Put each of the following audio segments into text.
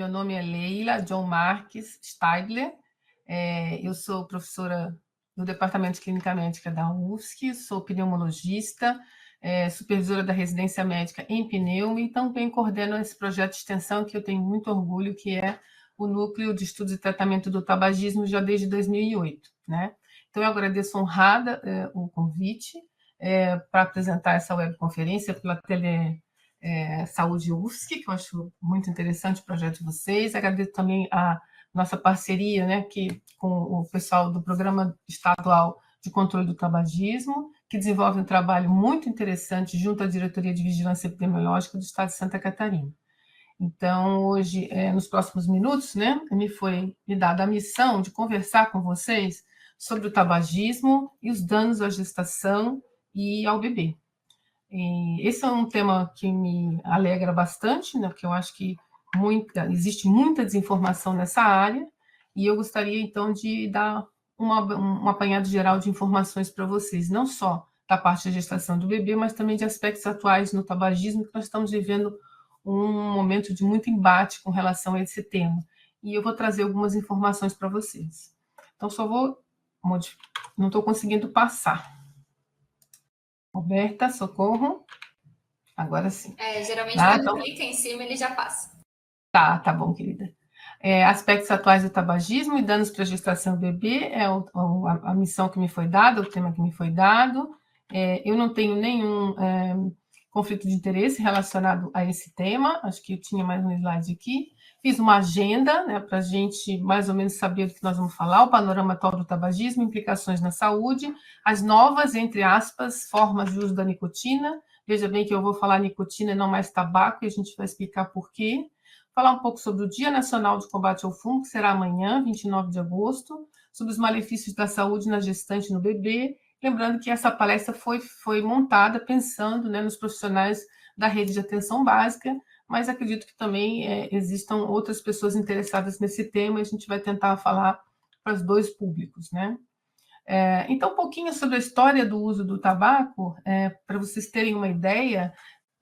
meu nome é Leila John Marques Steidler, eu sou professora no Departamento de Clínica Médica da UFSC, sou pneumologista, supervisora da residência médica em pneuma e também coordeno esse projeto de extensão que eu tenho muito orgulho, que é o Núcleo de Estudos e Tratamento do Tabagismo, já desde 2008, né? Então, eu agradeço honrada o convite para apresentar essa webconferência pela Saúde UFSC, que eu acho muito interessante o projeto de vocês. Agradeço também a nossa parceria, né, com o pessoal do Programa Estadual de Controle do Tabagismo, que desenvolve um trabalho muito interessante junto à Diretoria de Vigilância Epidemiológica do Estado de Santa Catarina. Então, hoje, nos próximos minutos, né, me dada a missão de conversar com vocês sobre o tabagismo e os danos à gestação e ao bebê. E esse é um tema que me alegra bastante, né, porque eu acho que existe muita desinformação nessa área, e eu gostaria, então, de dar um apanhado geral de informações para vocês, não só da parte da gestação do bebê, mas também de aspectos atuais no tabagismo, que nós estamos vivendo um momento de muito embate com relação a esse tema. E eu vou trazer algumas informações para vocês. Então, só vou modificar. Não estou conseguindo passar. Roberta, socorro. Agora sim. Geralmente, quando clica em cima, ele já passa. Tá bom, querida. Aspectos atuais do tabagismo e danos para a gestação do bebê é a missão que me foi dada, o tema que me foi dado. Eu não tenho nenhum conflito de interesse relacionado a esse tema, acho que eu tinha mais um slide aqui. Fiz uma agenda, né, para a gente mais ou menos saber do que nós vamos falar, o panorama atual do tabagismo, implicações na saúde, as novas, entre aspas, formas de uso da nicotina. Veja bem que eu vou falar nicotina e não mais tabaco, e a gente vai explicar por quê. Falar um pouco sobre o Dia Nacional de Combate ao Fumo, que será amanhã, 29 de agosto, sobre os malefícios da saúde na gestante e no bebê. Lembrando que essa palestra foi montada pensando, né, nos profissionais da rede de atenção básica, mas acredito que também existam outras pessoas interessadas nesse tema, e a gente vai tentar falar para os dois públicos, né? Então, um pouquinho sobre a história do uso do tabaco, para vocês terem uma ideia.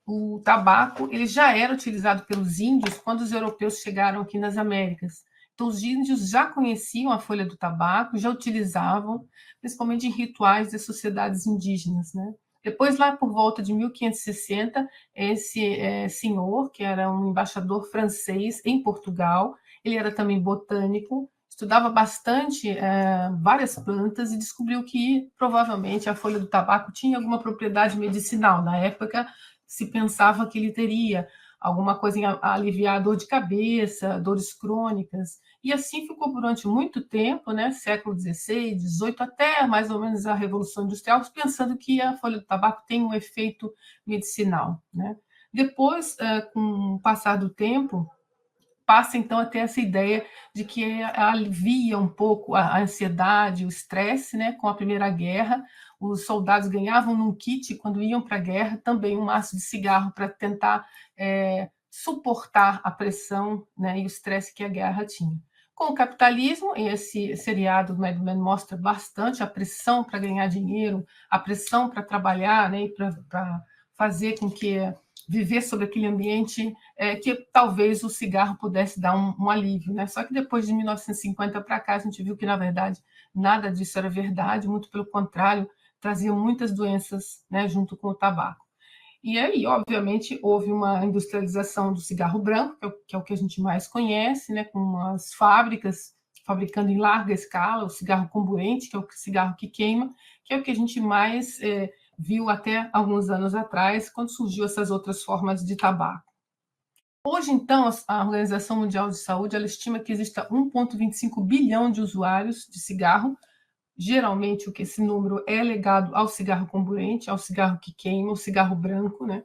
O tabaco ele já era utilizado pelos índios quando os europeus chegaram aqui nas Américas. Então, os índios já conheciam a folha do tabaco, já utilizavam, principalmente em rituais das sociedades indígenas, né? Depois, lá por volta de 1560, esse senhor, que era um embaixador francês em Portugal, ele era também botânico, estudava bastante várias plantas e descobriu que, provavelmente, a folha do tabaco tinha alguma propriedade medicinal. Na época, se pensava que ele teria alguma coisa em aliviar a dor de cabeça, dores crônicas, e assim ficou durante muito tempo, né, século XVI, XVIII, até mais ou menos a Revolução Industrial, pensando que a folha do tabaco tem um efeito medicinal, né? Depois, com o passar do tempo, passa então a ter essa ideia de que alivia um pouco a ansiedade, o estresse, né? Com a Primeira Guerra, os soldados ganhavam num kit, quando iam para a guerra, também um maço de cigarro para tentar suportar a pressão, né, e o estresse que a guerra tinha. Com o capitalismo, esse seriado do Mad Men mostra bastante a pressão para ganhar dinheiro, a pressão para trabalhar, né, e para fazer com que viver sobre aquele ambiente que talvez o cigarro pudesse dar um alívio, né? Só que depois de 1950 para cá, a gente viu que, na verdade, nada disso era verdade, muito pelo contrário, trazia muitas doenças, né, junto com o tabaco. E aí, obviamente, houve uma industrialização do cigarro branco, que é o que a gente mais conhece, né, com as fábricas fabricando em larga escala o cigarro comburente, que é o cigarro que queima, que é o que a gente mais viu até alguns anos atrás, quando surgiu essas outras formas de tabaco. Hoje, então, a Organização Mundial de Saúde ela estima que exista 1,25 bilhão de usuários de cigarro. Geralmente, esse número é legado ao cigarro comburente, ao cigarro que queima, ao cigarro branco, né?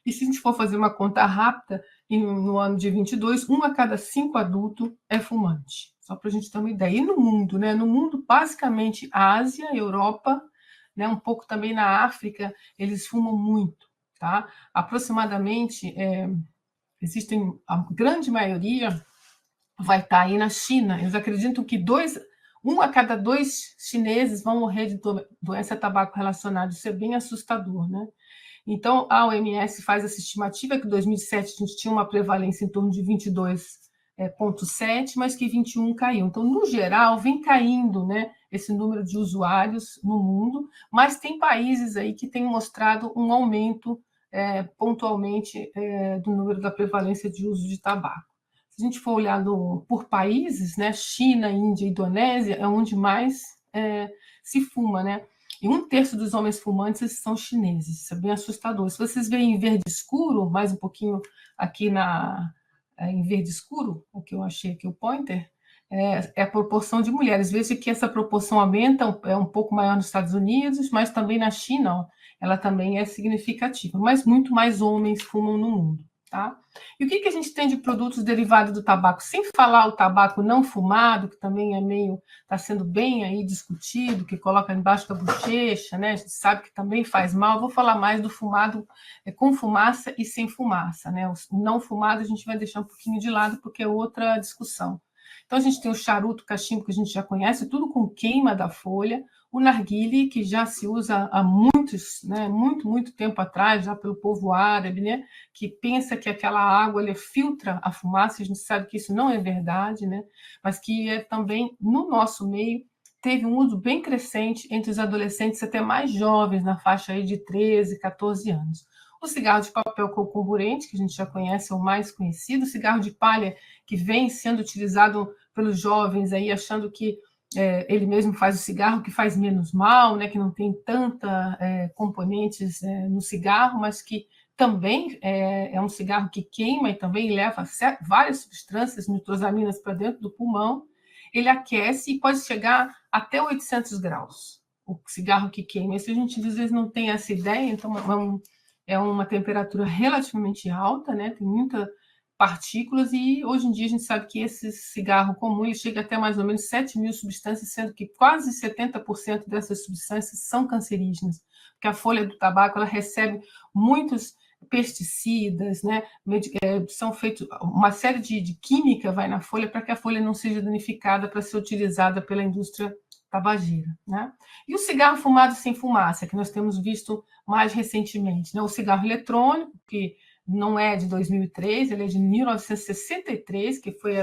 E se a gente for fazer uma conta rápida, no ano de 22, 1 a cada 5 adultos é fumante. Só para a gente ter uma ideia. E no mundo, né? No mundo, basicamente, Ásia, Europa, né? Um pouco também na África, eles fumam muito, tá? Aproximadamente, existem, a grande maioria vai estar aí na China. Eles acreditam que 1 a cada 2 chineses vão morrer de doença tabaco relacionada. Isso é bem assustador, né? Então, a OMS faz essa estimativa que em 2007 a gente tinha uma prevalência em torno de 22 0,7, mas que 21 caiu. Então, no geral, vem caindo, né, esse número de usuários no mundo, mas tem países aí que têm mostrado um aumento pontualmente do número da prevalência de uso de tabaco. Se a gente for olhar por países, né, China, Índia e Indonésia é onde mais se fuma, né? E 1/3 dos homens fumantes são chineses. Isso é bem assustador. Se vocês veem em verde escuro, mais um pouquinho aqui em verde escuro, o que eu achei aqui, o pointer, é a proporção de mulheres. Veja que essa proporção aumenta, é um pouco maior nos Estados Unidos, mas também na China, ó, ela também é significativa. Mas muito mais homens fumam no mundo, tá? E o que a gente tem de produtos derivados do tabaco? Sem falar o tabaco não fumado, que também está sendo bem aí discutido, que coloca embaixo da bochecha, né? A gente sabe que também faz mal. Eu vou falar mais do fumado com fumaça e sem fumaça, né? O não fumado a gente vai deixar um pouquinho de lado, porque é outra discussão. Então, a gente tem o charuto, o cachimbo, que a gente já conhece, tudo com queima da folha. O narguile, que já se usa há muito tempo atrás, já pelo povo árabe, né, que pensa que aquela água filtra a fumaça. A gente sabe que isso não é verdade, né, mas que também, no nosso meio, teve um uso bem crescente entre os adolescentes até mais jovens, na faixa aí de 13, 14 anos. O cigarro de papel comburente, que a gente já conhece, é o mais conhecido. O cigarro de palha, que vem sendo utilizado pelos jovens aí, achando que ele mesmo faz o cigarro, que faz menos mal, né, que não tem tanta componentes no cigarro, mas que também é um cigarro que queima e também leva várias substâncias nitrosaminas para dentro do pulmão. Ele aquece e pode chegar até 800 graus, o cigarro que queima. Isso a gente às vezes não tem essa ideia, então é uma temperatura relativamente alta, né, tem muita partículas, e hoje em dia a gente sabe que esse cigarro comum ele chega até mais ou menos 7.000 substâncias, sendo que quase 70% dessas substâncias são cancerígenas, porque a folha do tabaco ela recebe muitos pesticidas, né? São feitos uma série de química vai na folha para que a folha não seja danificada para ser utilizada pela indústria tabageira, né? E o cigarro fumado sem fumaça, que nós temos visto mais recentemente, né? O cigarro eletrônico, que não é de 2003, ele é de 1963, que foi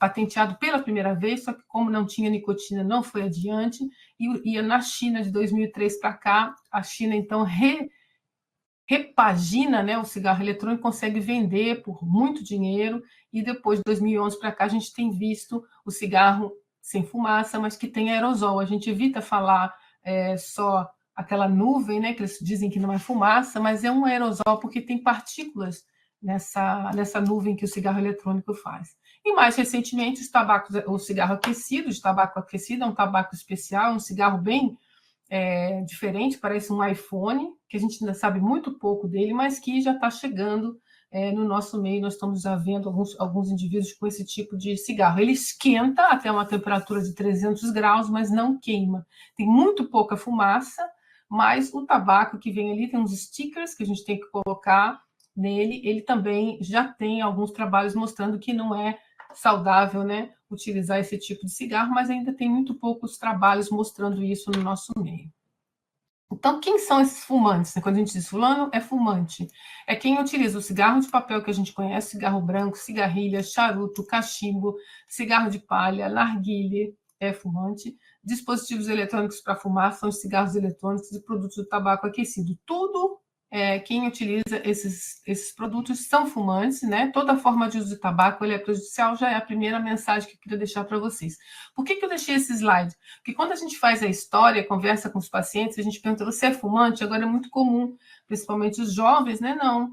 patenteado pela primeira vez, só que como não tinha nicotina, não foi adiante, e na China, de 2003 para cá, a China, então, repagina, né, o cigarro eletrônico, consegue vender por muito dinheiro, e depois de 2011 para cá, a gente tem visto o cigarro sem fumaça, mas que tem aerosol. A gente evita falar só aquela nuvem, né, que eles dizem que não é fumaça, mas é um aerosol porque tem partículas nessa nuvem que o cigarro eletrônico faz. E mais recentemente, o cigarro aquecido, de tabaco aquecido, é um tabaco especial, um cigarro bem diferente, parece um iPhone, que a gente ainda sabe muito pouco dele, mas que já está chegando no nosso meio. Nós estamos já vendo alguns indivíduos com esse tipo de cigarro. Ele esquenta até uma temperatura de 300 graus, mas não queima. Tem muito pouca fumaça, mas o tabaco que vem ali tem uns stickers que a gente tem que colocar nele. Ele também já tem alguns trabalhos mostrando que não é saudável, né, utilizar esse tipo de cigarro, mas ainda tem muito poucos trabalhos mostrando isso no nosso meio. Então, quem são esses fumantes? Quando a gente diz fulano é fumante, é quem utiliza o cigarro de papel que a gente conhece, cigarro branco, cigarrilha, charuto, cachimbo, cigarro de palha, narguilé, é fumante. Dispositivos eletrônicos para fumar são os cigarros eletrônicos e produtos do tabaco aquecido. Tudo quem utiliza esses produtos são fumantes, né? Toda forma de uso de tabaco ele é prejudicial, já é a primeira mensagem que eu queria deixar para vocês. Por que eu deixei esse slide? Porque quando a gente faz a história, conversa com os pacientes, a gente pergunta, você é fumante? Agora é muito comum, principalmente os jovens, né? Não.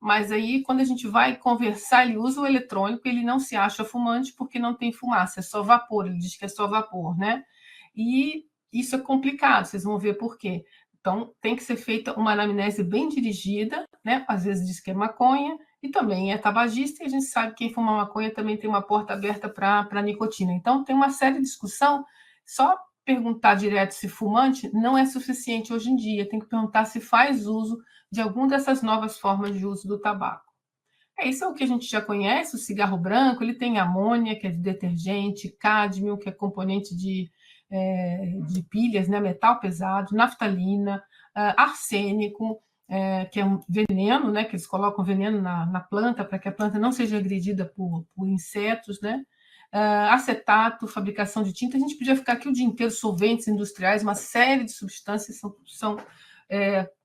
Mas aí, quando a gente vai conversar, ele usa o eletrônico, ele não se acha fumante porque não tem fumaça, é só vapor, ele diz que é só vapor, né? E isso é complicado, vocês vão ver por quê. Então, tem que ser feita uma anamnese bem dirigida, né? Às vezes diz que é maconha, e também é tabagista, e a gente sabe que quem fuma maconha também tem uma porta aberta para nicotina. Então, tem uma séria discussão. Só perguntar direto se fumante não é suficiente hoje em dia, tem que perguntar se faz uso de alguma dessas novas formas de uso do tabaco. Isso é o que a gente já conhece, o cigarro branco, ele tem amônia, que é de detergente, cádmio, que é componente de pilhas, né, metal pesado, naftalina, arsênico, que é um veneno, né, que eles colocam veneno na planta para que a planta não seja agredida por insetos, né? Acetato, fabricação de tinta. A gente podia ficar aqui o dia inteiro, solventes industriais, uma série de substâncias são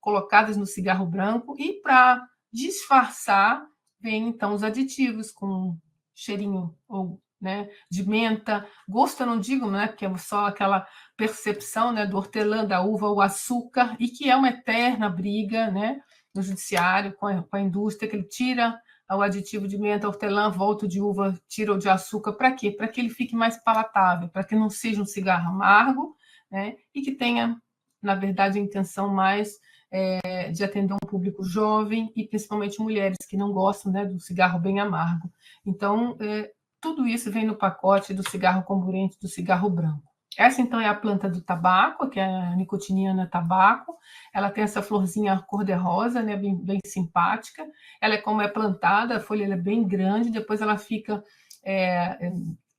colocadas no cigarro branco, e para disfarçar, vem então os aditivos com cheirinho ou, né, de menta, gosto eu não digo, né, porque é só aquela percepção, né, do hortelã, da uva, o açúcar, e que é uma eterna briga, né, no judiciário com a indústria, que ele tira o aditivo de menta, hortelã, volta de uva, tira o de açúcar, para quê? Para que ele fique mais palatável, para que não seja um cigarro amargo, né, e que tenha, na verdade, a intenção mais de atender um público jovem e principalmente mulheres que não gostam, né, do cigarro bem amargo. Então, tudo isso vem no pacote do cigarro comburente, do cigarro branco. Essa, então, é a planta do tabaco, que é a Nicotiana tabaco. Ela tem essa florzinha cor-de-rosa, né, bem simpática. Ela, como é plantada, a folha é bem grande, depois ela fica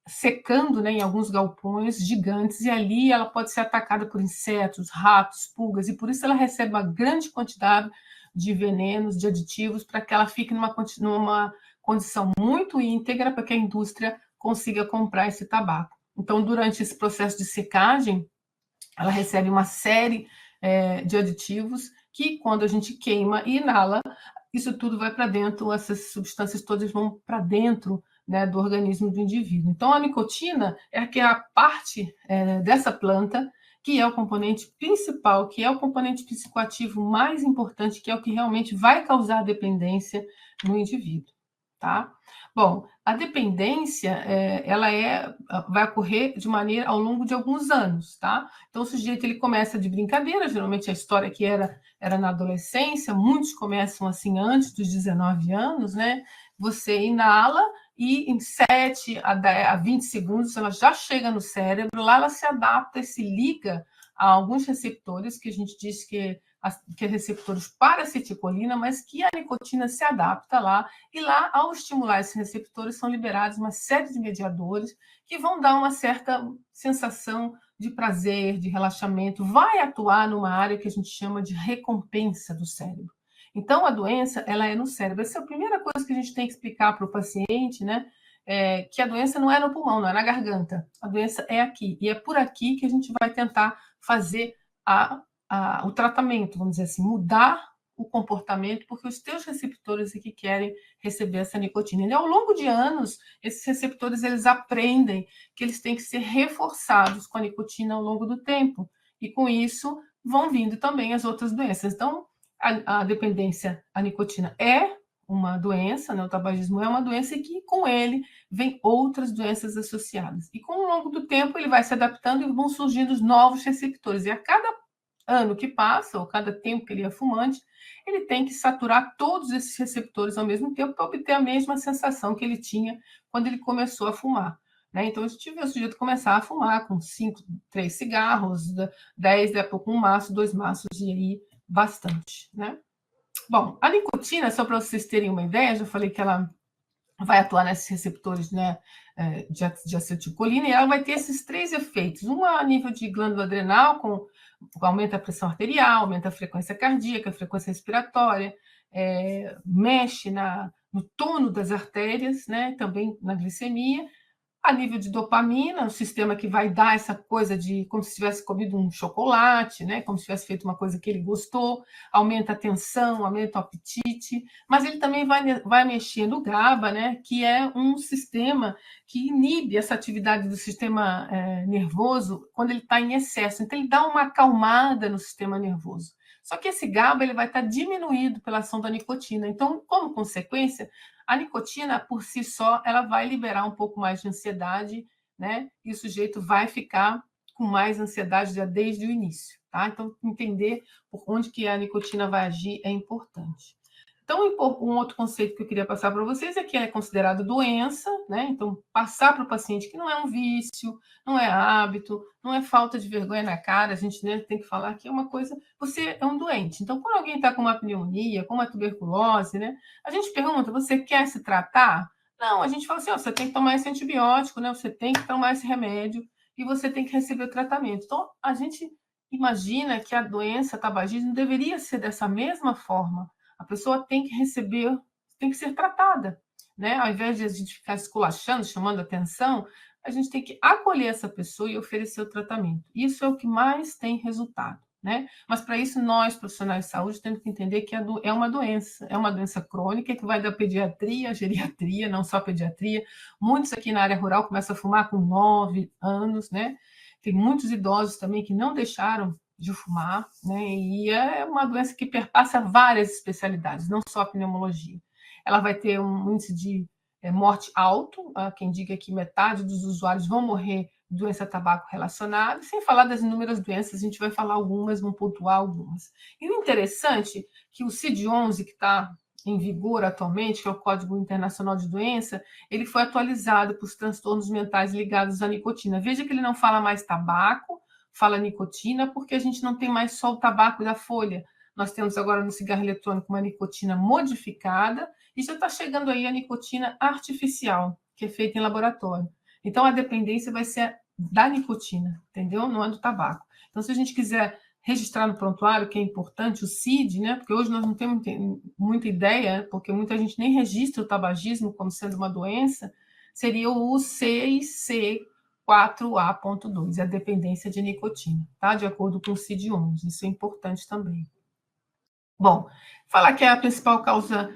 secando, né, em alguns galpões gigantes, e ali ela pode ser atacada por insetos, ratos, pulgas, e por isso ela recebe uma grande quantidade de venenos, de aditivos, para que ela fique numa condição muito íntegra, para que a indústria consiga comprar esse tabaco. Então, durante esse processo de secagem, ela recebe uma série de aditivos que, quando a gente queima e inala, isso tudo vai para dentro, essas substâncias todas vão para dentro, né, do organismo do indivíduo. Então, a nicotina é a parte dessa planta que é o componente principal, que é o componente psicoativo mais importante, que é o que realmente vai causar dependência no indivíduo, tá? Bom, a dependência, ela vai ocorrer de maneira ao longo de alguns anos, tá? Então, o sujeito, ele começa de brincadeira, geralmente a história que era na adolescência, muitos começam assim antes dos 19 anos, né? Você inala e em 7 a 20 segundos ela já chega no cérebro, lá ela se adapta e se liga a alguns receptores, que a gente diz que é receptores para acetilcolina, mas que a nicotina se adapta lá, e lá, ao estimular esses receptores, são liberados uma série de mediadores que vão dar uma certa sensação de prazer, de relaxamento, vai atuar numa área que a gente chama de recompensa do cérebro. Então, a doença, ela é no cérebro. Essa é a primeira coisa que a gente tem que explicar para o paciente, né? Que a doença não é no pulmão, não é na garganta. A doença é aqui. E é por aqui que a gente vai tentar fazer o tratamento, vamos dizer assim, mudar o comportamento, porque os teus receptores é que querem receber essa nicotina. E ao longo de anos, esses receptores, eles aprendem que eles têm que ser reforçados com a nicotina ao longo do tempo. E com isso, vão vindo também as outras doenças. Então, a dependência à nicotina é uma doença, né? O tabagismo é uma doença, e que com ele vem outras doenças associadas. E com o longo do tempo ele vai se adaptando e vão surgindo os novos receptores. E a cada ano que passa, ou cada tempo que ele é fumante, ele tem que saturar todos esses receptores ao mesmo tempo para obter a mesma sensação que ele tinha quando ele começou a fumar, né? Então, a gente vê o sujeito começar a fumar com 3 cigarros, 10, daqui a pouco um maço, 2 maços, e aí bastante, né? Bom, a nicotina, só para vocês terem uma ideia, já falei que ela vai atuar nesses receptores, né, de acetilcolina, e ela vai ter esses 3 efeitos. Uma a nível de glândula adrenal, aumenta a pressão arterial, aumenta a frequência cardíaca, a frequência respiratória, mexe no tono das artérias, né, também na glicemia. A nível de dopamina, o sistema que vai dar essa coisa de como se tivesse comido um chocolate, né? Como se tivesse feito uma coisa que ele gostou, aumenta a tensão, aumenta o apetite, mas ele também vai mexer no GABA, né? Que é um sistema que inibe essa atividade do sistema nervoso quando ele está em excesso. Então, ele dá uma acalmada no sistema nervoso. Só que esse GABA ele vai estar diminuído pela ação da nicotina. Então, como consequência, a nicotina, por si só, ela vai liberar um pouco mais de ansiedade, né? E o sujeito vai ficar com mais ansiedade já desde o início, tá? Então, entender por onde que a nicotina vai agir é importante. Então, um outro conceito que eu queria passar para vocês é que é considerado doença, né? Então, passar para o paciente que não é um vício, não é hábito, não é falta de vergonha na cara, a gente, né, tem que falar que é uma coisa, você é um doente. Então, quando alguém está com uma pneumonia, com uma tuberculose, né, a gente pergunta, você quer se tratar? Não, a gente fala assim, ó, você tem que tomar esse antibiótico, né? Você tem que tomar esse remédio e você tem que receber o tratamento. Então, a gente imagina que a doença tabagismo deveria ser dessa mesma forma. A pessoa tem que receber, tem que ser tratada, né? Ao invés de a gente ficar esculachando, chamando atenção, a gente tem que acolher essa pessoa e oferecer o tratamento. Isso é o que mais tem resultado, né? Mas para isso nós, profissionais de saúde, temos que entender que é uma doença crônica que vai da pediatria à geriatria, não só pediatria. Muitos aqui na área rural começam a fumar com 9 anos, né? Tem muitos idosos também que não deixaram de fumar, né? E é uma doença que perpassa várias especialidades, não só a pneumologia. Ela vai ter um índice de morte alto, quem diga que metade dos usuários vão morrer de doença tabaco relacionada, sem falar das inúmeras doenças, a gente vai falar algumas, vamos pontuar algumas. E o interessante é que o CID-11, que está em vigor atualmente, que é o Código Internacional de Doença, ele foi atualizado para os transtornos mentais ligados à nicotina. Veja que ele não fala mais tabaco, fala nicotina, porque a gente não tem mais só o tabaco da folha. Nós temos agora no cigarro eletrônico uma nicotina modificada e já está chegando aí a nicotina artificial, que é feita em laboratório. Então, a dependência vai ser da nicotina, entendeu? Não é do tabaco. Então, se a gente quiser registrar no prontuário, que é importante, o CID, né? Porque hoje nós não temos muita ideia, porque muita gente nem registra o tabagismo como sendo uma doença, seria o 6C4A.2, a dependência de nicotina, tá? De acordo com o CID-11, isso é importante também. Bom, falar que é a principal causa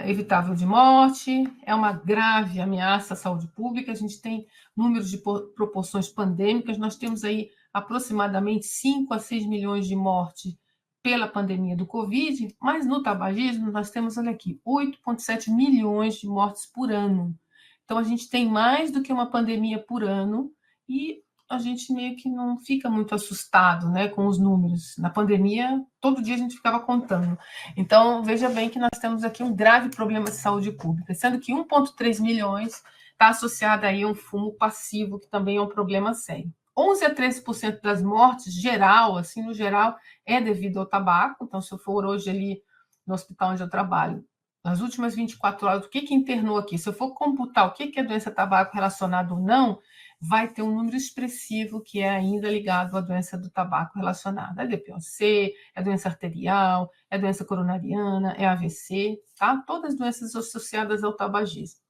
evitável de morte, é uma grave ameaça à saúde pública, a gente tem números de proporções pandêmicas, nós temos aí aproximadamente 5 a 6 milhões de mortes pela pandemia do Covid, mas no tabagismo nós temos, olha aqui, 8,7 milhões de mortes por ano. Então, a gente tem mais do que uma pandemia por ano e a gente meio que não fica muito assustado, né, com os números. Na pandemia, todo dia a gente ficava contando. Então, veja bem que nós temos aqui um grave problema de saúde pública, sendo que 1,3 milhões está associado aí a um fumo passivo, que também é um problema sério. 11 a 13% das mortes, geral, assim, no geral, é devido ao tabaco. Então, se eu for hoje ali no hospital onde eu trabalho, nas últimas 24 horas, o que internou aqui? Se eu for computar o que é doença tabaco relacionada ou não, vai ter um número expressivo que é ainda ligado à doença do tabaco relacionada. É DPOC, é doença arterial, é doença coronariana, é AVC, tá? Todas as doenças associadas ao tabagismo.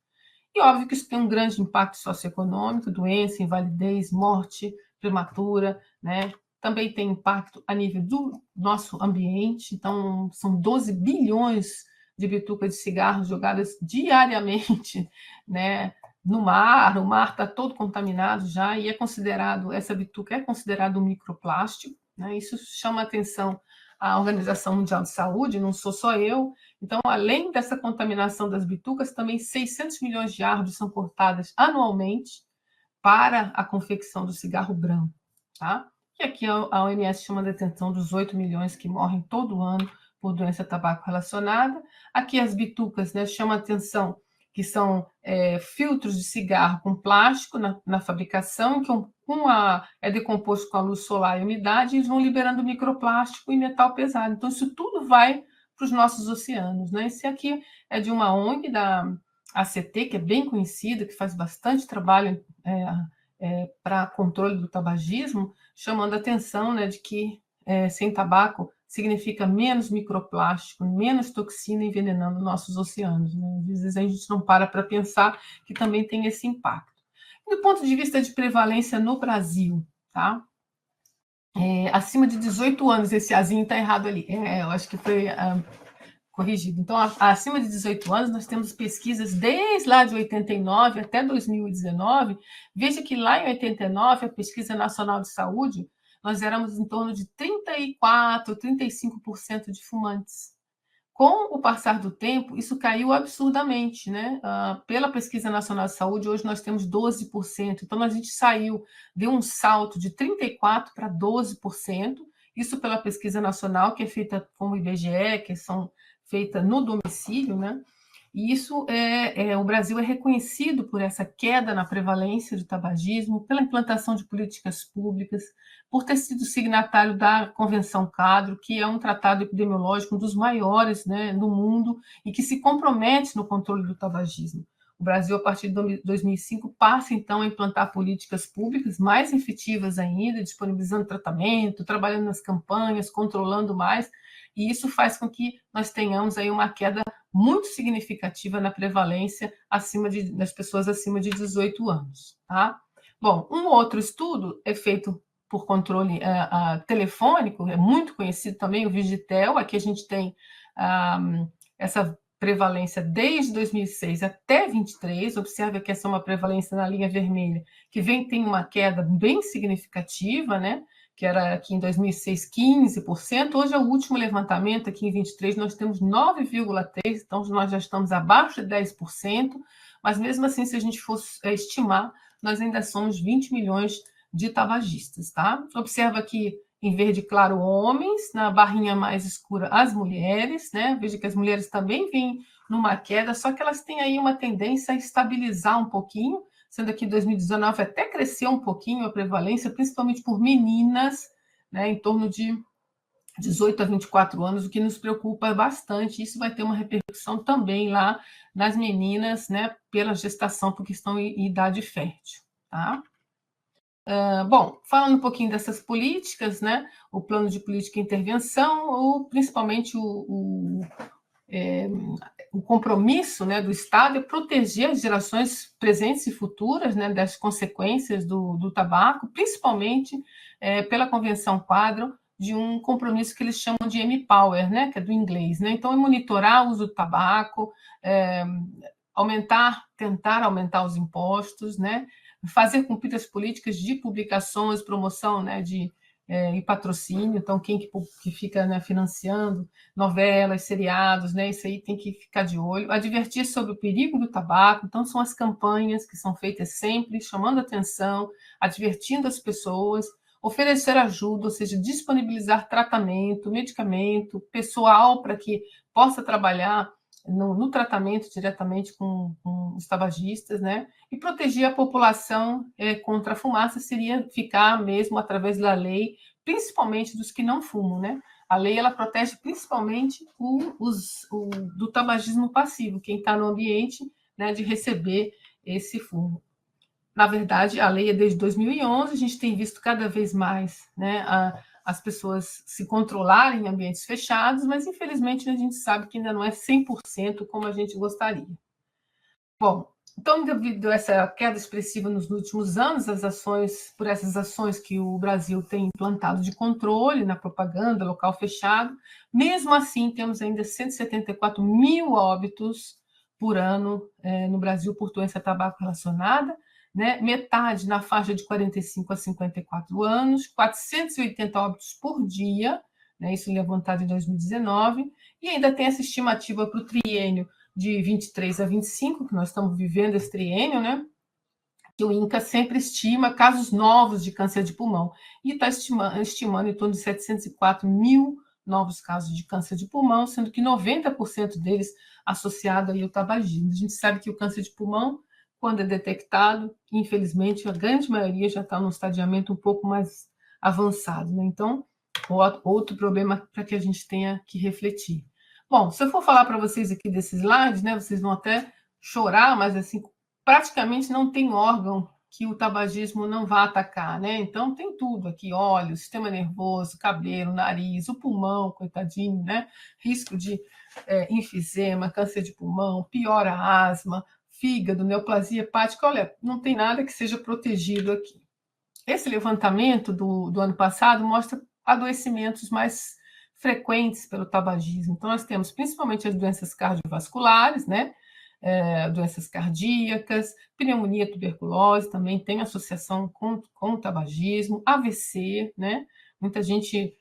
E óbvio que isso tem um grande impacto socioeconômico, doença, invalidez, morte prematura, né? Também tem impacto a nível do nosso ambiente, então são 12 bilhões de bitucas de cigarros jogadas diariamente, né? No mar, o mar está todo contaminado já e essa bituca é considerada um microplástico, né? Isso chama atenção à Organização Mundial de Saúde, não sou só eu. Então, além dessa contaminação das bitucas, também 600 milhões de árvores são cortadas anualmente para a confecção do cigarro branco, tá? E aqui a OMS chama a atenção dos 8 milhões que morrem todo ano por doença tabaco relacionada. Aqui as bitucas, né, chamam a atenção que são filtros de cigarro com plástico na fabricação, que é decomposto com a luz solar e umidade, e eles vão liberando microplástico e metal pesado. Então, isso tudo vai para os nossos oceanos, né? Esse aqui é de uma ONG da ACT, que é bem conhecida, que faz bastante trabalho para controle do tabagismo, chamando a atenção, né, de que sem tabaco significa menos microplástico, menos toxina envenenando nossos oceanos, né? Às vezes a gente não para pensar que também tem esse impacto. E do ponto de vista de prevalência no Brasil, tá? Acima de 18 anos, esse azinho está errado ali. Eu acho que foi corrigido. Então, acima de 18 anos, nós temos pesquisas desde lá de 89 até 2019. Veja que lá em 89, a Pesquisa Nacional de Saúde, nós éramos em torno de 34%, 35% de fumantes. Com o passar do tempo, isso caiu absurdamente, né? Pela Pesquisa Nacional de Saúde, hoje nós temos 12%. Então, a gente deu um salto de 34% para 12%. Isso pela pesquisa nacional, que é feita com o IBGE, que são feitas no domicílio, né? E isso o Brasil é reconhecido por essa queda na prevalência do tabagismo, pela implantação de políticas públicas, por ter sido signatário da Convenção CADRO, que é um tratado epidemiológico um dos maiores, né, do mundo e que se compromete no controle do tabagismo. O Brasil, a partir de 2005, passa, então, a implantar políticas públicas mais efetivas ainda, disponibilizando tratamento, trabalhando nas campanhas, controlando mais, e isso faz com que nós tenhamos aí uma queda muito significativa na prevalência das pessoas acima de 18 anos. Tá? Bom, um outro estudo é feito por controle telefônico, é muito conhecido também, o Vigitel. Aqui a gente tem essa prevalência desde 2006 até 23. Observe que essa é uma prevalência na linha vermelha, que tem uma queda bem significativa, né? Que era aqui em 2006, 15%. Hoje é o último levantamento, aqui em 23, nós temos 9,3%, então nós já estamos abaixo de 10%, mas mesmo assim, se a gente fosse estimar, nós ainda somos 20 milhões de tabagistas, tá? Observa aqui em verde claro homens, na barrinha mais escura as mulheres, né? Veja que as mulheres também vêm numa queda, só que elas têm aí uma tendência a estabilizar um pouquinho, sendo que em 2019 até cresceu um pouquinho a prevalência, principalmente por meninas, né, em torno de 18 a 24 anos, o que nos preocupa bastante. Isso vai ter uma repercussão também lá nas meninas, né, pela gestação, porque estão em idade fértil. Tá? Bom, falando um pouquinho dessas políticas, né, o plano de política e intervenção, principalmente o compromisso, né, do Estado é proteger as gerações presentes e futuras, né, das consequências do tabaco, principalmente pela Convenção Quadro, de um compromisso que eles chamam de M-Power, né, que é do inglês. Né? Então, é monitorar o uso do tabaco, tentar aumentar os impostos, né, fazer cumprir as políticas de publicações, promoção, né, e patrocínio. Então, quem que fica, né, financiando novelas, seriados, né, isso aí tem que ficar de olho. Advertir sobre o perigo do tabaco. Então, são as campanhas que são feitas sempre, chamando atenção, advertindo as pessoas, oferecer ajuda, ou seja, disponibilizar tratamento, medicamento, pessoal para que possa trabalhar no tratamento diretamente com os tabagistas, né? E proteger a população contra a fumaça seria ficar mesmo através da lei, principalmente dos que não fumam, né? A lei ela protege principalmente do tabagismo passivo, quem está no ambiente, né, de receber esse fumo. Na verdade, a lei é desde 2011, a gente tem visto cada vez mais, né, as pessoas se controlarem em ambientes fechados, mas infelizmente a gente sabe que ainda não é 100% como a gente gostaria. Bom, então, devido a essa queda expressiva nos últimos anos, por essas ações que o Brasil tem implantado de controle na propaganda, local fechado, mesmo assim temos ainda 174 mil óbitos por ano no Brasil por doença tabaco relacionada, né? Metade na faixa de 45 a 54 anos, 480 óbitos por dia, né? Isso levantado em 2019, e ainda tem essa estimativa para o triênio de 23 a 25, que nós estamos vivendo esse triênio, né? Que o INCA sempre estima casos novos de câncer de pulmão, e está estimando em torno de 704 mil novos casos de câncer de pulmão, sendo que 90% deles associado aí ao tabagismo. A gente sabe que o câncer de pulmão, quando é detectado, infelizmente, a grande maioria já está num estadiamento um pouco mais avançado, né? Então, outro problema para que a gente tenha que refletir. Bom, se eu for falar para vocês aqui desses slides, né, vocês vão até chorar, mas assim, praticamente não tem órgão que o tabagismo não vá atacar, né? Então tem tudo aqui, olhos, sistema nervoso, cabelo, nariz, o pulmão, coitadinho, né? Risco de enfisema, câncer de pulmão, piora a asma, fígado, neoplasia hepática. Olha, não tem nada que seja protegido aqui. Esse levantamento do ano passado mostra adoecimentos mais frequentes pelo tabagismo. Então, nós temos principalmente as doenças cardiovasculares, né? Doenças cardíacas, pneumonia, tuberculose, também tem associação com o tabagismo, AVC, né? Muita gente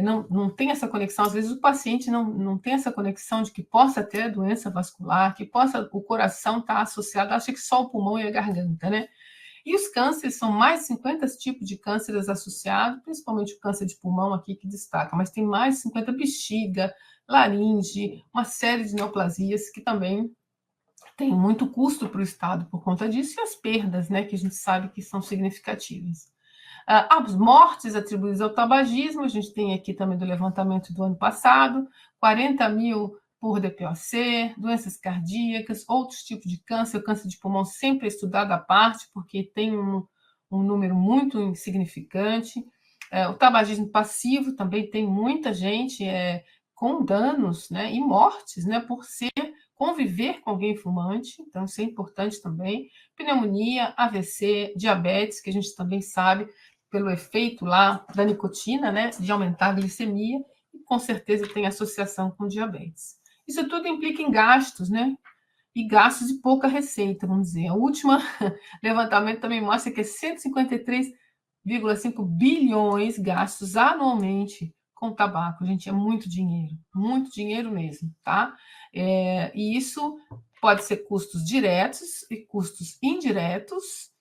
não tem essa conexão, às vezes o paciente não tem essa conexão de que possa ter doença vascular, que o coração estar associado, acha que só o pulmão e a garganta, né? E os cânceres, são mais de 50 tipos de cânceres associados, principalmente o câncer de pulmão aqui que destaca, mas tem mais de 50 bexiga, laringe, uma série de neoplasias que também tem muito custo para o Estado por conta disso, e as perdas, né, que a gente sabe que são significativas. As mortes atribuídas ao tabagismo, a gente tem aqui também do levantamento do ano passado, 40 mil por DPOC, doenças cardíacas, outros tipos de câncer. O câncer de pulmão sempre é estudado à parte, porque tem um número muito insignificante. O tabagismo passivo também tem muita gente com danos, né, e mortes, né, por conviver com alguém fumante, então isso é importante também. Pneumonia, AVC, diabetes, que a gente também sabe pelo efeito lá da nicotina, né, de aumentar a glicemia, e com certeza tem associação com diabetes. Isso tudo implica em gastos, né, e gastos de pouca receita, vamos dizer. O último levantamento também mostra que é 153,5 bilhões gastos anualmente com tabaco. Gente, é muito dinheiro mesmo, tá? E isso pode ser custos diretos e custos indiretos,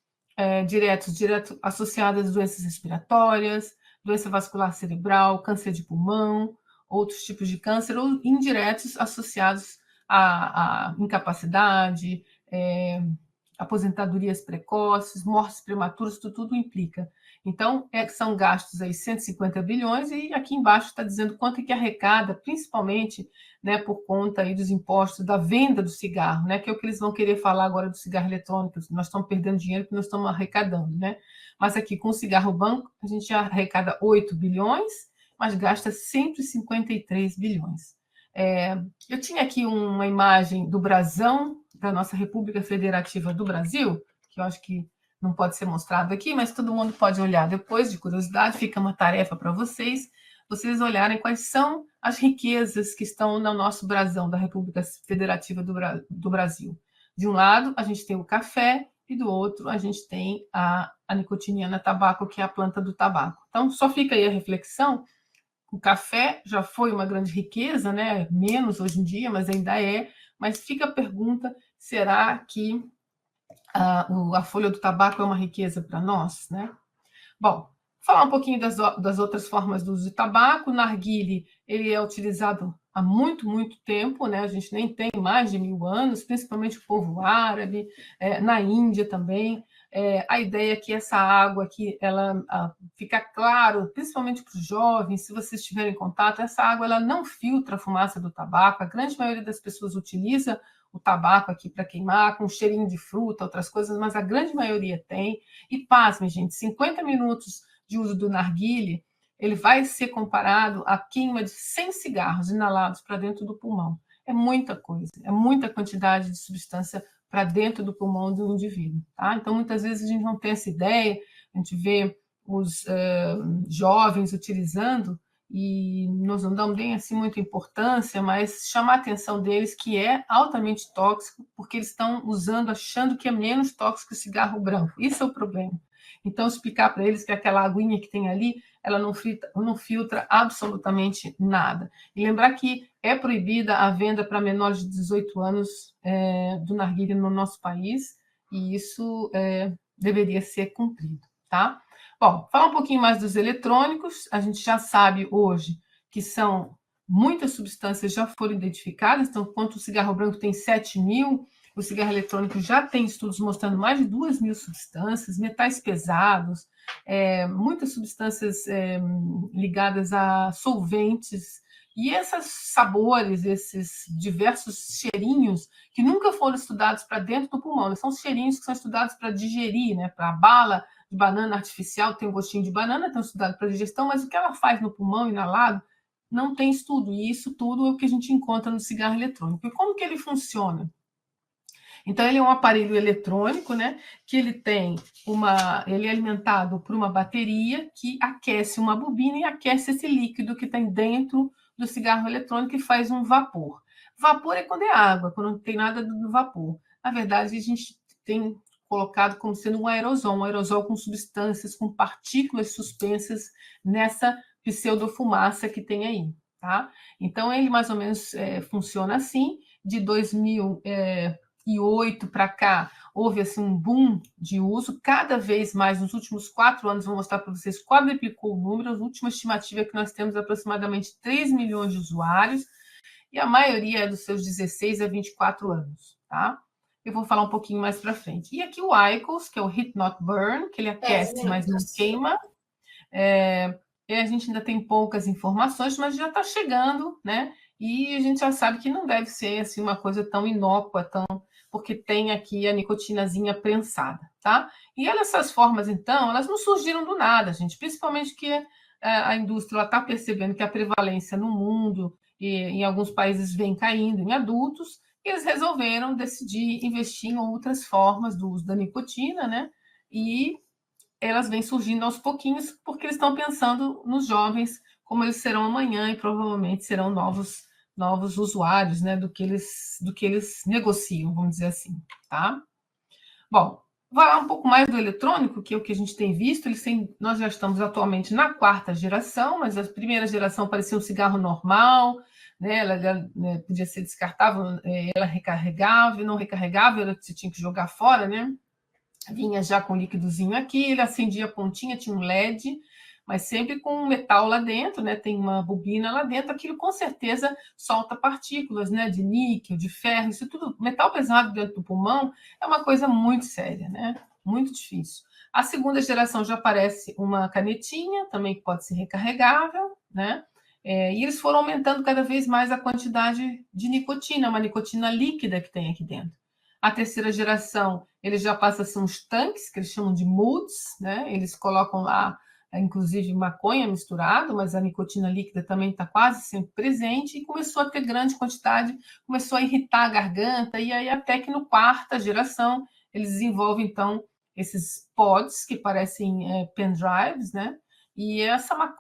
diretos associados às doenças respiratórias, doença vascular cerebral, câncer de pulmão, outros tipos de câncer, ou indiretos associados à incapacidade, aposentadorias precoces, mortes prematuras, tudo implica. Então, são gastos aí 150 bilhões, e aqui embaixo está dizendo quanto é que arrecada, principalmente, né, por conta aí dos impostos da venda do cigarro, né, que é o que eles vão querer falar agora do cigarro eletrônico. Nós estamos perdendo dinheiro que nós estamos arrecadando, né? Mas aqui, com o cigarro branco, a gente arrecada 8 bilhões, mas gasta 153 bilhões. Eu tinha aqui uma imagem do brasão da nossa República Federativa do Brasil, que eu acho que não pode ser mostrado aqui, mas todo mundo pode olhar depois, de curiosidade, fica uma tarefa para vocês olharem quais são as riquezas que estão no nosso brasão da República Federativa do Brasil. De um lado, a gente tem o café, e do outro, a gente tem a nicotinina tabaco, que é a planta do tabaco. Então, só fica aí a reflexão. O café já foi uma grande riqueza, né? Menos hoje em dia, mas ainda é. Mas fica a pergunta, será que a folha do tabaco é uma riqueza para nós, né? Bom, falar um pouquinho das outras formas do uso de tabaco. O narguile, ele é utilizado há muito, muito tempo, né? A gente nem tem mais de 1000 anos, principalmente o povo árabe, na Índia também. A ideia é que essa água aqui, ela fica claro, principalmente para os jovens, se vocês tiverem contato, essa água ela não filtra a fumaça do tabaco. A grande maioria das pessoas utiliza o tabaco aqui para queimar, com cheirinho de fruta, outras coisas, mas a grande maioria tem. E pasmem, gente, 50 minutos de uso do narguile, ele vai ser comparado à queima de 100 cigarros inalados para dentro do pulmão. É muita coisa, é muita quantidade de substância para dentro do pulmão do indivíduo, tá? Então, muitas vezes a gente não tem essa ideia, a gente vê os jovens utilizando, e nós não damos nem assim muita importância, mas chamar a atenção deles que é altamente tóxico, porque eles estão usando achando que é menos tóxico que o cigarro branco. Isso é o problema. Então, explicar para eles que aquela aguinha que tem ali, ela não filtra absolutamente nada. E lembrar que é proibida a venda para menores de 18 anos do narguilé no nosso país, e isso deveria ser cumprido, tá? Bom, falar um pouquinho mais dos eletrônicos. A gente já sabe hoje que muitas substâncias já foram identificadas. Então, enquanto o cigarro branco tem 7.000, o cigarro eletrônico já tem estudos mostrando mais de 2.000 substâncias, metais pesados, muitas substâncias ligadas a solventes, e esses sabores, esses diversos cheirinhos que nunca foram estudados para dentro do pulmão, são cheirinhos que são estudados para digerir, né? Para a bala de banana artificial tem um gostinho de banana, tem estudado para digestão, mas o que ela faz no pulmão inalado não tem estudo, e isso tudo é o que a gente encontra no cigarro eletrônico. E como que ele funciona? Então, ele é um aparelho eletrônico, né, que ele é alimentado por uma bateria que aquece uma bobina e aquece esse líquido que tem dentro do cigarro eletrônico e faz um vapor. Vapor é quando é água, quando não tem nada do vapor. Na verdade, a gente tem colocado como sendo um aerosol com substâncias, com partículas suspensas nessa pseudofumaça que tem aí, tá? Então, ele mais ou menos funciona assim. De 2008 para cá, houve assim, um boom de uso, cada vez mais, nos últimos 4 anos, vou mostrar para vocês, quadruplicou o número. A última estimativa é que nós temos aproximadamente 3 milhões de usuários, e a maioria é dos seus 16 a 24 anos, tá? Eu vou falar um pouquinho mais para frente. E aqui o IQOS, que é o Heat Not Burn, que ele aquece, mas não queima. A gente ainda tem poucas informações, mas já está chegando, né? e a gente já sabe que não deve ser assim, uma coisa tão inócua, porque tem aqui a nicotinazinha prensada, tá? E essas formas, então, elas não surgiram do nada, gente, principalmente que a indústria está percebendo que a prevalência no mundo e em alguns países vem caindo em adultos, e eles resolveram decidir investir em outras formas do uso da nicotina, né? E elas vêm surgindo aos pouquinhos, porque eles estão pensando nos jovens, como eles serão amanhã e provavelmente serão novos usuários, né, do que eles negociam, vamos dizer assim, tá? Bom, vou falar um pouco mais do eletrônico, que é o que a gente tem visto. Nós já estamos atualmente na quarta geração, mas a primeira geração parecia um cigarro normal, né? Ela podia ser descartável, ela recarregável, não recarregável, você tinha que jogar fora, né? Vinha já com líquidozinho aqui, ele acendia a pontinha, tinha um LED, mas sempre com um metal lá dentro, né? Tem uma bobina lá dentro, aquilo com certeza solta partículas, né? De níquel, de ferro, isso tudo, metal pesado dentro do pulmão é uma coisa muito séria, né? Muito difícil. A segunda geração já aparece uma canetinha, também que pode ser recarregável, né? E eles foram aumentando cada vez mais a quantidade de nicotina, uma nicotina líquida que tem aqui dentro. A terceira geração, ele já passa a ser uns tanques, que eles chamam de moods, né? Eles colocam lá, inclusive, maconha misturado, mas a nicotina líquida também está quase sempre presente, e começou a ter grande quantidade, começou a irritar a garganta, e aí até que no quarta geração, eles desenvolvem, então, esses pods, que parecem pendrives, né? E essa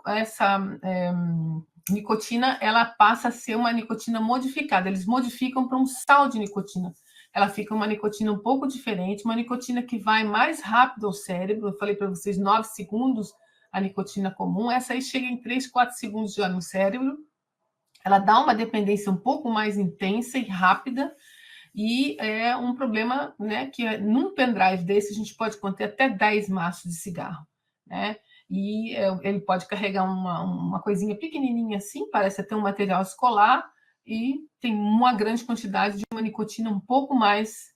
nicotina, ela passa a ser uma nicotina modificada, eles modificam para um sal de nicotina. Ela fica uma nicotina um pouco diferente, uma nicotina que vai mais rápido ao cérebro. Eu falei para vocês, 9 segundos a nicotina comum. Essa aí chega em 3, 4 segundos já no cérebro. Ela dá uma dependência um pouco mais intensa e rápida. E é um problema, né, que num pendrive desse a gente pode conter até 10 maços de cigarro, né? E ele pode carregar uma coisinha pequenininha assim, parece até um material escolar, e tem uma grande quantidade de uma nicotina um pouco mais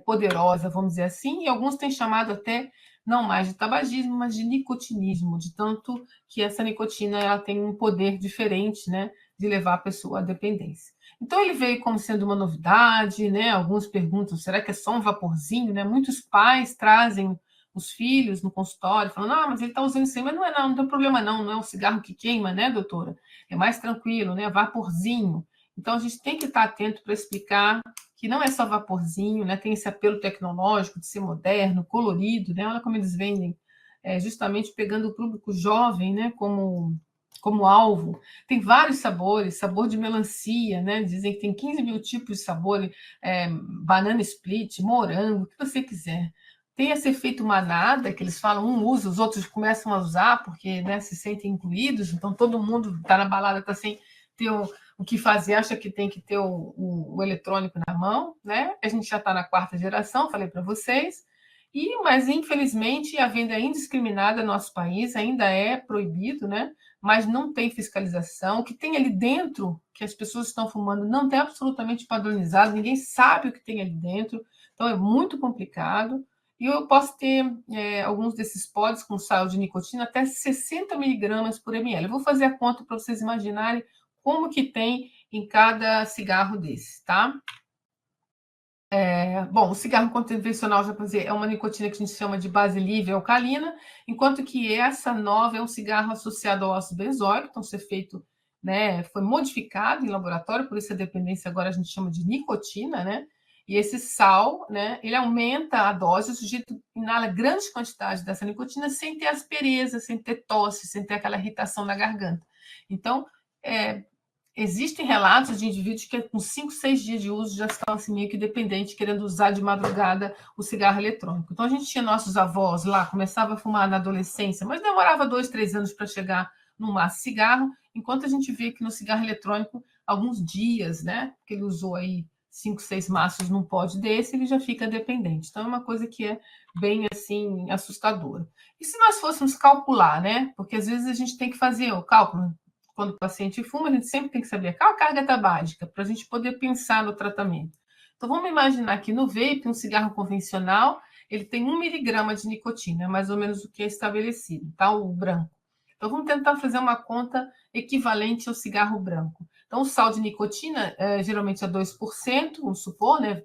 poderosa, vamos dizer assim, e alguns têm chamado até não mais de tabagismo, mas de nicotinismo, de tanto que essa nicotina ela tem um poder diferente, né, de levar a pessoa à dependência. Então ele veio como sendo uma novidade, né? Alguns perguntam, será que é só um vaporzinho, né? Muitos pais trazem os filhos no consultório, falando, ah, mas ele está usando isso aí, mas não tem problema não é um cigarro que queima, né, doutora? É mais tranquilo, né? Vaporzinho. Então a gente tem que estar atento para explicar que não é só vaporzinho, né? Tem esse apelo tecnológico de ser moderno, colorido, né? Olha como eles vendem, justamente pegando o público jovem, né? Como alvo. Tem vários sabores, sabor de melancia, né? Dizem que tem 15 mil tipos de sabor, banana split, morango, o que você quiser. Tem esse efeito manada, que eles falam, um usa, os outros começam a usar, porque, né, se sentem incluídos, então todo mundo está na balada, está sem ter o que fazer, acha que tem que ter o eletrônico na mão, né? A gente já está na quarta geração, falei para vocês, mas infelizmente a venda indiscriminada no nosso país ainda é proibido, né? Mas não tem fiscalização. O que tem ali dentro, que as pessoas estão fumando, não tem absolutamente padronizado, ninguém sabe o que tem ali dentro, então é muito complicado. E eu posso ter alguns desses pods com sal de nicotina até 60 miligramas por ml. Eu vou fazer a conta para vocês imaginarem como que tem em cada cigarro desse, tá? Bom, o cigarro convencional, já para dizer, é uma nicotina que a gente chama de base livre alcalina, enquanto que essa nova é um cigarro associado ao ácido benzoico, então ser feito, né, foi modificado em laboratório, por isso a dependência agora a gente chama de nicotina, né? E esse sal, né, ele aumenta a dose, o sujeito inala grandes quantidades dessa nicotina sem ter aspereza, sem ter tosse, sem ter aquela irritação na garganta. Então, existem relatos de indivíduos que com 5, 6 dias de uso já estão assim, meio que dependentes, querendo usar de madrugada o cigarro eletrônico. Então a gente tinha nossos avós lá, começava a fumar na adolescência, mas demorava 2, 3 anos para chegar no maço de cigarro, enquanto a gente vê que no cigarro eletrônico, alguns dias, né, que ele usou aí 5, 6 maços num pod desse, ele já fica dependente. Então é uma coisa que é bem assim assustadora. E se nós fôssemos calcular, né, porque às vezes a gente tem que fazer o cálculo, quando o paciente fuma, a gente sempre tem que saber qual a carga tabágica, para a gente poder pensar no tratamento. Então, vamos imaginar que no vape, um cigarro convencional, ele tem 1 miligrama de nicotina, é mais ou menos o que é estabelecido, tá? O branco. Então, vamos tentar fazer uma conta equivalente ao cigarro branco. Então, o sal de nicotina geralmente é 2%, vamos supor, né?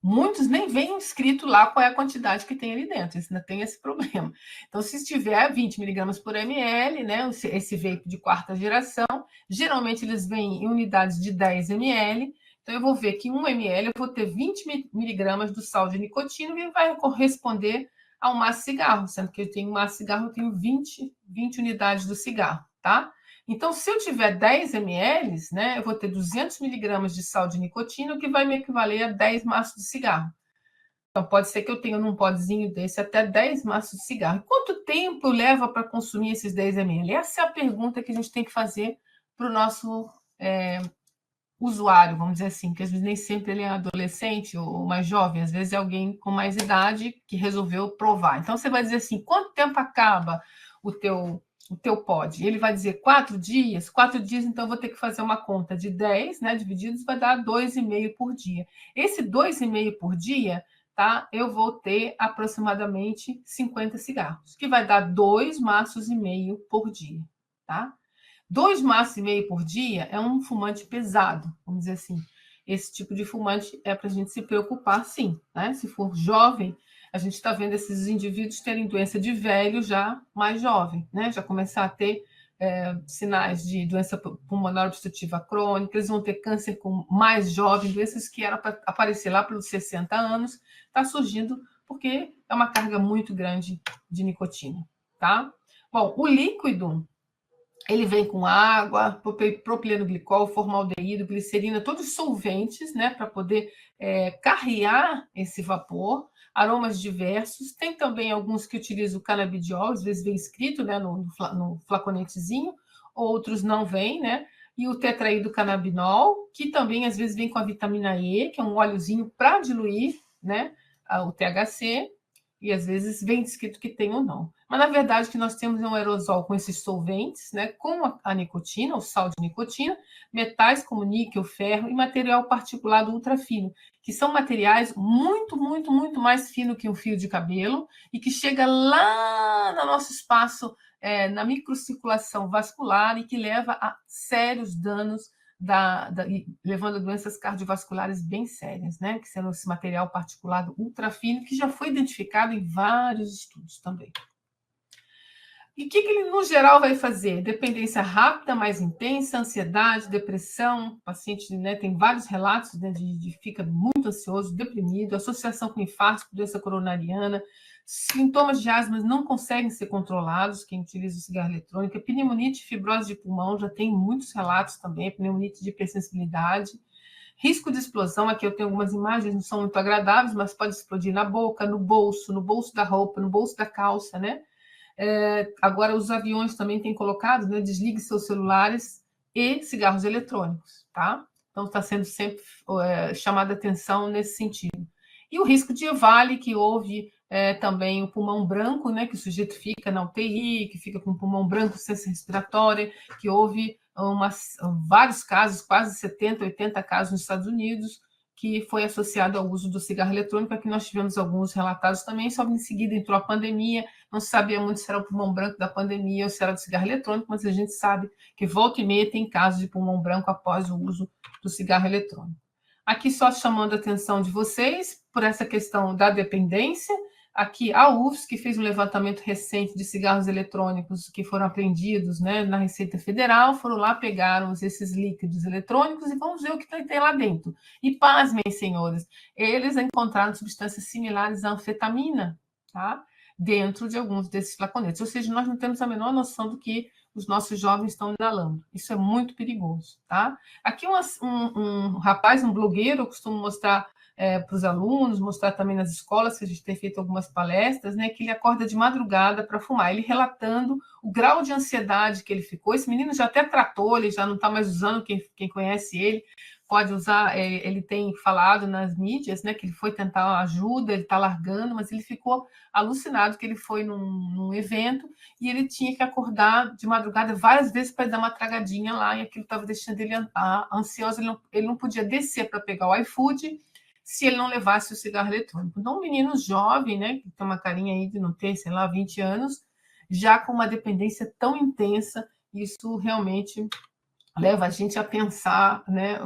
Muitos nem vem escrito lá qual é a quantidade que tem ali dentro, isso ainda tem esse problema. Então, se estiver 20 miligramas por ml, né, esse vape de quarta geração, geralmente eles vêm em unidades de 10 ml, então eu vou ver que 1 ml eu vou ter 20 miligramas do sal de nicotina, que vai corresponder a um maço de cigarro, sendo que eu tenho um maço de cigarro, eu tenho 20 unidades do cigarro, tá? Então, se eu tiver 10 ml, né, eu vou ter 200 miligramas de sal de nicotina, o que vai me equivaler a 10 maços de cigarro. Então, pode ser que eu tenha num podezinho desse até 10 maços de cigarro. Quanto tempo leva para consumir esses 10 ml? Essa é a pergunta que a gente tem que fazer para o nosso usuário, vamos dizer assim, que às vezes nem sempre ele é adolescente ou mais jovem, às vezes é alguém com mais idade que resolveu provar. Então, você vai dizer assim, quanto tempo acaba o teu pod? Ele vai dizer 4 dias? 4 dias, então eu vou ter que fazer uma conta de 10, né, divididos, vai dar 2,5 por dia. Esse 2,5 por dia, tá? Eu vou ter aproximadamente 50 cigarros, que vai dar 2 maços e meio por dia, tá? 2 maços e meio por dia é um fumante pesado, vamos dizer assim. Esse tipo de fumante é para a gente se preocupar, sim, né? Se for jovem, a gente está vendo esses indivíduos terem doença de velho já mais jovem, né? Já começar a ter sinais de doença pulmonar obstrutiva crônica, eles vão ter câncer com mais jovem, doenças que eram para aparecer lá pelos 60 anos, está surgindo porque é uma carga muito grande de nicotina, tá? Bom, o líquido ele vem com água, propileno glicol, formaldeído, glicerina, todos solventes, né, para poder carrear esse vapor, aromas diversos. Tem também alguns que utilizam o canabidiol, às vezes vem escrito, né, no flaconetezinho, outros não vem, né? E o tetraído canabinol, que também às vezes vem com a vitamina E, que é um óleozinho para diluir, né, o THC, e às vezes vem descrito que tem ou não. Mas, na verdade, o que nós temos é um aerosol com esses solventes, né, com a nicotina, o sal de nicotina, metais como níquel, ferro e material particulado ultrafino, que são materiais muito, muito, muito mais finos que um fio de cabelo e que chega lá no nosso espaço, na microcirculação vascular e que leva a sérios danos levando a doenças cardiovasculares bem sérias, né? Que sendo esse material particulado ultrafino, que já foi identificado em vários estudos também. E o que ele, no geral, vai fazer? Dependência rápida, mais intensa, ansiedade, depressão. O paciente, né, tem vários relatos, né, de fica muito ansioso, deprimido, associação com infarto, doença coronariana, sintomas de asma não conseguem ser controlados, quem utiliza o cigarro eletrônico, pneumonite, fibrose de pulmão, já tem muitos relatos também, pneumonite de hipersensibilidade. Risco de explosão, aqui eu tenho algumas imagens, não são muito agradáveis, mas pode explodir na boca, no bolso da roupa, no bolso da calça, né? Agora, os aviões também têm colocado, né? Desligue seus celulares e cigarros eletrônicos, tá? Então, está sendo sempre chamada atenção nesse sentido. E o risco de EVALI, que houve também o pulmão branco, né? Que o sujeito fica na UTI, que fica com o pulmão branco, ciência respiratória, que houve vários casos, quase 70, 80 casos nos Estados Unidos, que foi associado ao uso do cigarro eletrônico. Aqui nós tivemos alguns relatados também, só em seguida entrou a pandemia, não se sabia muito se era o pulmão branco da pandemia ou se era do cigarro eletrônico, mas a gente sabe que volta e meia tem casos de pulmão branco após o uso do cigarro eletrônico. Aqui só chamando a atenção de vocês por essa questão da dependência. Aqui a UFSC, que fez um levantamento recente de cigarros eletrônicos que foram apreendidos, né, na Receita Federal, foram lá, pegaram esses líquidos eletrônicos e vamos ver o que tem lá dentro. E pasmem, senhores, eles encontraram substâncias similares à anfetamina, tá? Dentro de alguns desses flaconetes. Ou seja, nós não temos a menor noção do que os nossos jovens estão inalando. Isso é muito perigoso, tá? Aqui um rapaz, um blogueiro, eu costumo mostrar para os alunos, mostrar também nas escolas, que a gente tem feito algumas palestras, né, que ele acorda de madrugada para fumar, ele relatando o grau de ansiedade que ele ficou. Esse menino já até tratou, ele já não está mais usando, quem conhece ele pode usar, ele tem falado nas mídias, né, que ele foi tentar ajuda, ele está largando, mas ele ficou alucinado que ele foi num evento e ele tinha que acordar de madrugada várias vezes para dar uma tragadinha lá, e aquilo estava deixando ele ansioso, ele não podia descer para pegar o iFood se ele não levasse o cigarro eletrônico. Então, um menino jovem, né, que tem uma carinha aí de não ter, sei lá, 20 anos, já com uma dependência tão intensa, isso realmente leva a gente a pensar, né,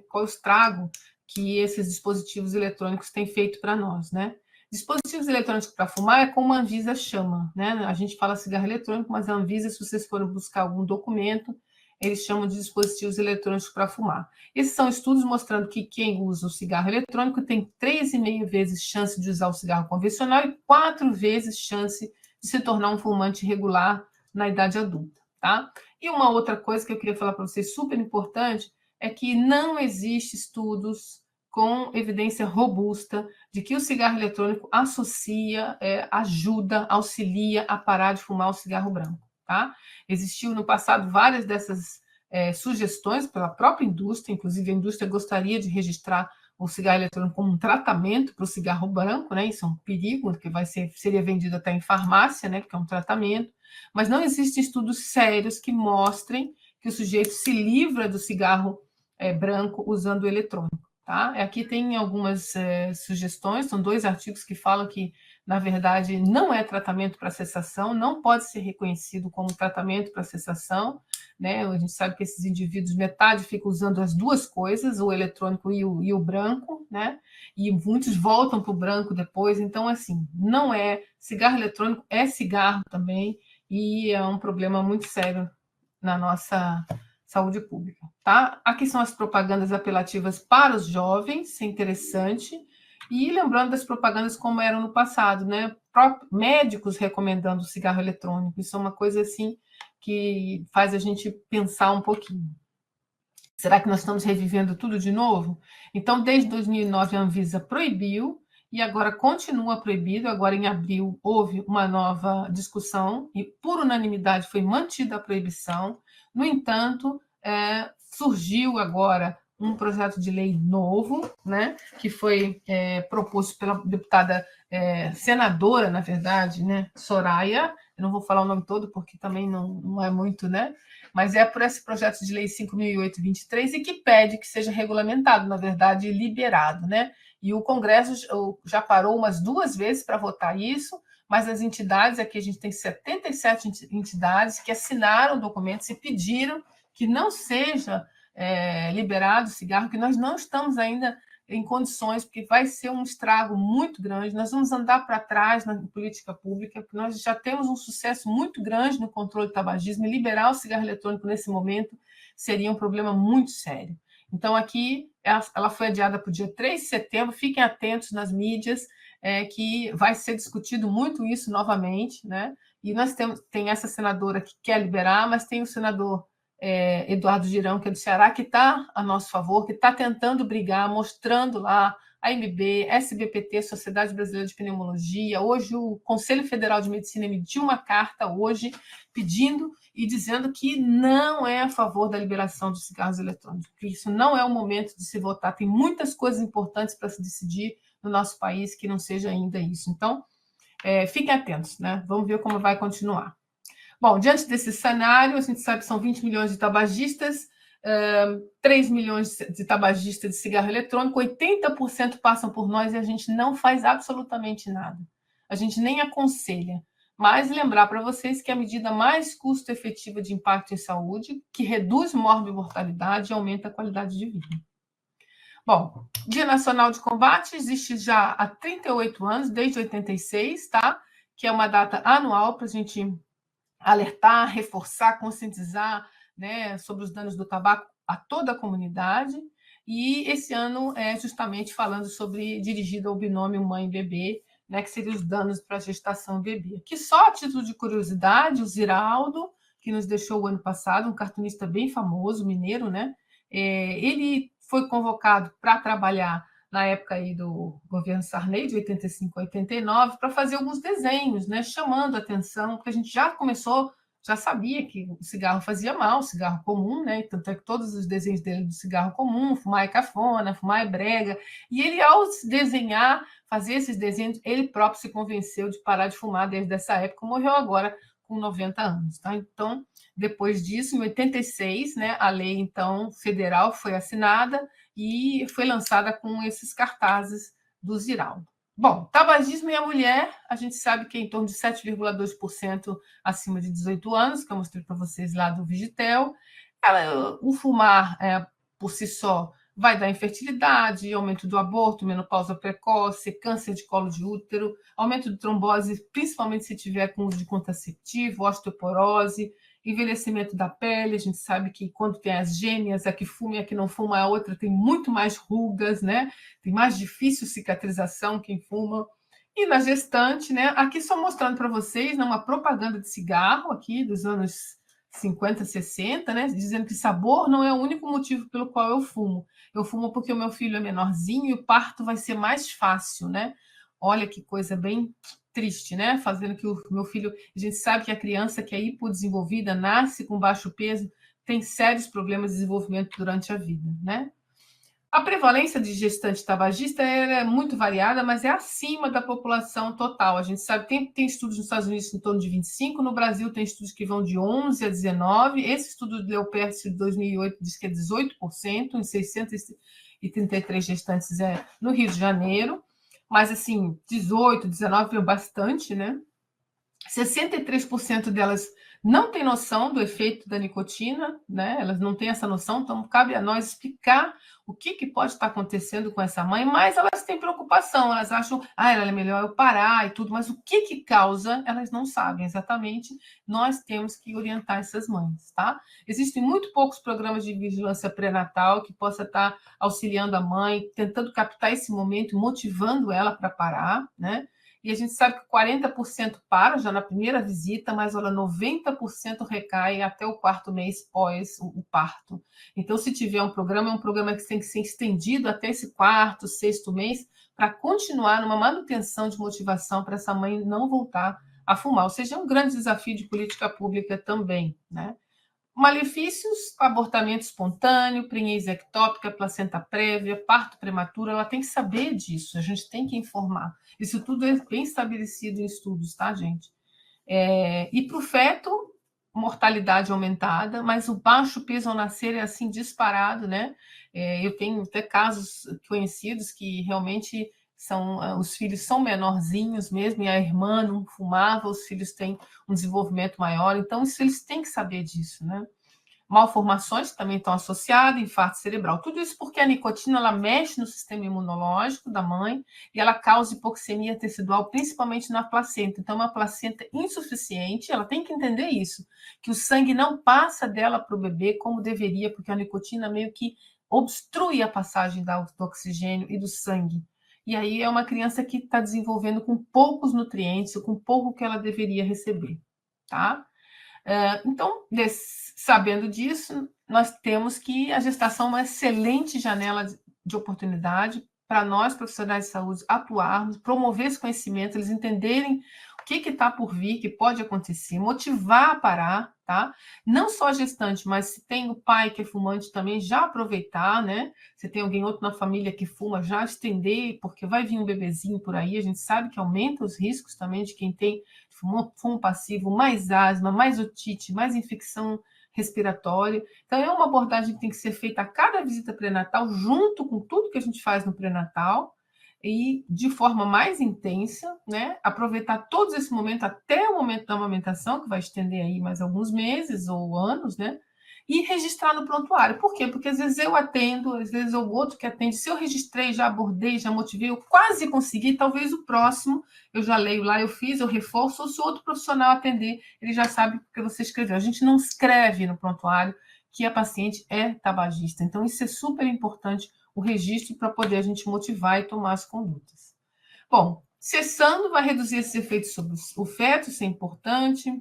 qual é o estrago que esses dispositivos eletrônicos têm feito para nós, né? Dispositivos eletrônicos para fumar é como a Anvisa chama, né? A gente fala cigarro eletrônico, mas a Anvisa, se vocês forem buscar algum documento, eles chamam de dispositivos eletrônicos para fumar. Esses são estudos mostrando que quem usa o cigarro eletrônico tem 3,5 vezes chance de usar o cigarro convencional e 4 vezes chance de se tornar um fumante regular na idade adulta, tá? E uma outra coisa que eu queria falar para vocês, super importante, é que não existe estudos com evidência robusta de que o cigarro eletrônico associa, ajuda, auxilia a parar de fumar o cigarro branco, tá? Existiu no passado várias dessas sugestões pela própria indústria, inclusive a indústria gostaria de registrar o cigarro eletrônico como um tratamento para o cigarro branco, né? Isso é um perigo, porque seria vendido até em farmácia, né? Porque é um tratamento, mas não existem estudos sérios que mostrem que o sujeito se livra do cigarro branco usando o eletrônico. Tá? Aqui tem algumas sugestões, são 2 artigos que falam que, na verdade, não é tratamento para cessação, não pode ser reconhecido como tratamento para cessação, né? A gente sabe que esses indivíduos, metade fica usando as 2 coisas, o eletrônico e o branco, né? E muitos voltam para o branco depois, então, assim, não é, cigarro eletrônico é cigarro também, e é um problema muito sério na nossa saúde pública, tá? Aqui são as propagandas apelativas para os jovens, isso é interessante. E lembrando das propagandas como eram no passado, né? Médicos recomendando o cigarro eletrônico, isso é uma coisa assim que faz a gente pensar um pouquinho. Será que nós estamos revivendo tudo de novo? Então, desde 2009, a Anvisa proibiu e agora continua proibido. Agora, em abril, houve uma nova discussão e, por unanimidade, foi mantida a proibição. No entanto, surgiu agora um projeto de lei novo, né, que foi proposto pela deputada senadora, na verdade, né, Soraya. Eu não vou falar o nome todo porque também não é muito, né? Mas é por esse projeto de lei 5.008/23 e que pede que seja regulamentado, na verdade, liberado, né? E o Congresso já parou umas 2 vezes para votar isso, mas as entidades, aqui a gente tem 77 entidades que assinaram documentos e pediram que não seja liberado o cigarro, que nós não estamos ainda em condições, porque vai ser um estrago muito grande, nós vamos andar para trás na política pública, porque nós já temos um sucesso muito grande no controle do tabagismo, e liberar o cigarro eletrônico nesse momento seria um problema muito sério. Então, aqui, ela foi adiada para o dia 3 de setembro, fiquem atentos nas mídias, que vai ser discutido muito isso novamente, né? E nós tem essa senadora que quer liberar, mas tem o senador Eduardo Girão, que é do Ceará, que está a nosso favor, que está tentando brigar, mostrando lá a AMB, SBPT, Sociedade Brasileira de Pneumologia. Hoje o Conselho Federal de Medicina emitiu uma carta hoje pedindo e dizendo que não é a favor da liberação dos cigarros eletrônicos, que isso não é o momento de se votar. Tem muitas coisas importantes para se decidir no nosso país que não seja ainda isso. Então, fiquem atentos, né? Vamos ver como vai continuar. Bom, diante desse cenário, a gente sabe que são 20 milhões de tabagistas, 3 milhões de tabagistas de cigarro eletrônico, 80% passam por nós e a gente não faz absolutamente nada. A gente nem aconselha. Mas lembrar para vocês que a medida mais custo-efetiva de impacto em saúde, que reduz mortalidade e aumenta a qualidade de vida. Bom, Dia Nacional de Combate existe já há 38 anos, desde 86, tá? Que é uma data anual para a gente alertar, reforçar, conscientizar, né, sobre os danos do tabaco a toda a comunidade. E esse ano é justamente falando sobre, dirigido ao binômio mãe-bebê, né, que seriam os danos para a gestação e bebê. Que só a título de curiosidade, o Ziraldo, que nos deixou o ano passado, um cartunista bem famoso, mineiro, né, ele foi convocado para trabalhar na época aí do governo Sarney, de 85 a 89, para fazer alguns desenhos, né, chamando a atenção, porque a gente já sabia que o cigarro fazia mal, o cigarro comum, né, tanto é que todos os desenhos dele do cigarro comum, fumar é cafona, fumar é brega, e ele, ao desenhar, fazer esses desenhos, ele próprio se convenceu de parar de fumar desde essa época, morreu agora com 90 anos, tá? Então, depois disso, em 86, né, a lei, então, federal foi assinada, e foi lançada com esses cartazes do Ziraldo. Bom, tabagismo e a mulher, a gente sabe que é em torno de 7,2% acima de 18 anos, que eu mostrei para vocês lá do Vigitel. O fumar, por si só, vai dar infertilidade, aumento do aborto, menopausa precoce, câncer de colo de útero, aumento de trombose, principalmente se tiver com uso de contraceptivo, osteoporose, envelhecimento da pele. A gente sabe que quando tem as gêmeas, a que fuma e a que não fuma, a outra tem muito mais rugas, né? Tem mais difícil cicatrização quem fuma. E na gestante, né? Aqui só mostrando para vocês, né, uma propaganda de cigarro aqui dos anos 50, 60, né? Dizendo que sabor não é o único motivo pelo qual eu fumo. Eu fumo porque o meu filho é menorzinho e o parto vai ser mais fácil, né? Olha que coisa bem triste, né? Fazendo que o meu filho... A gente sabe que a criança que é hipodesenvolvida, nasce com baixo peso, tem sérios problemas de desenvolvimento durante a vida, né? A prevalência de gestante tabagista é muito variada, mas é acima da população total. A gente sabe que tem estudos nos Estados Unidos em torno de 25, no Brasil tem estudos que vão de 11 a 19. Esse estudo de Leopércio de 2008 diz que é 18%, em 633 gestantes no Rio de Janeiro. Mas, assim, 18, 19 é bastante, né? 63% delas não têm noção do efeito da nicotina, né? Elas não têm essa noção, então cabe a nós explicar o que pode estar acontecendo com essa mãe, mas elas têm preocupação, elas acham, é melhor eu parar e tudo, mas o que causa, elas não sabem exatamente. Nós temos que orientar essas mães, tá? Existem muito poucos programas de vigilância pré-natal que possa estar auxiliando a mãe, tentando captar esse momento, motivando ela para parar, né? E a gente sabe que 40% para já na primeira visita, mas olha, 90% recai até o 4º mês pós o parto. Então, se tiver um programa, é um programa que tem que ser estendido até esse 4º, 6º mês, para continuar numa manutenção de motivação para essa mãe não voltar a fumar. Ou seja, é um grande desafio de política pública também, né? Malefícios: abortamento espontâneo, prenhez ectópica, placenta prévia, parto prematuro. Ela tem que saber disso, a gente tem que informar. Isso tudo é bem estabelecido em estudos, tá, gente? E para o feto, mortalidade aumentada, mas o baixo peso ao nascer é assim disparado, né? Eu tenho até casos conhecidos que realmente os filhos são menorzinhos mesmo, e a irmã não fumava, os filhos têm um desenvolvimento maior, então isso eles têm que saber disso, né? Malformações também estão associadas, infarto cerebral. Tudo isso porque a nicotina ela mexe no sistema imunológico da mãe e ela causa hipoxemia tecidual, principalmente na placenta. Então, uma placenta insuficiente, ela tem que entender isso, que o sangue não passa dela para o bebê como deveria, porque a nicotina meio que obstrui a passagem do oxigênio e do sangue. E aí é uma criança que está desenvolvendo com poucos nutrientes, com pouco que ela deveria receber, tá? Então, sabendo disso, nós temos que a gestação é uma excelente janela de oportunidade para nós, profissionais de saúde, atuarmos, promover esse conhecimento, eles entenderem o que está por vir, que pode acontecer, motivar a parar, tá? Não só a gestante, mas se tem o pai que é fumante também, já aproveitar, né? Se tem alguém outro na família que fuma, já estender, porque vai vir um bebezinho por aí, a gente sabe que aumenta os riscos também de quem tem fumo passivo, mais asma, mais otite, mais infecção respiratória. Então, é uma abordagem que tem que ser feita a cada visita pré-natal, junto com tudo que a gente faz no pré-natal, e de forma mais intensa, né? Aproveitar todos esse momento até o momento da amamentação, que vai estender aí mais alguns meses ou anos, né? E registrar no prontuário. Por quê? Porque às vezes eu atendo, às vezes é o outro que atende. Se eu registrei, já abordei, já motivei, eu quase consegui, talvez o próximo eu já leio lá, eu fiz, eu reforço, ou se outro profissional atender, ele já sabe o que você escreveu. A gente não escreve no prontuário que a paciente é tabagista. Então, isso é super importante, o registro, para poder a gente motivar e tomar as condutas. Bom, cessando, vai reduzir esses efeitos sobre o feto, isso é importante.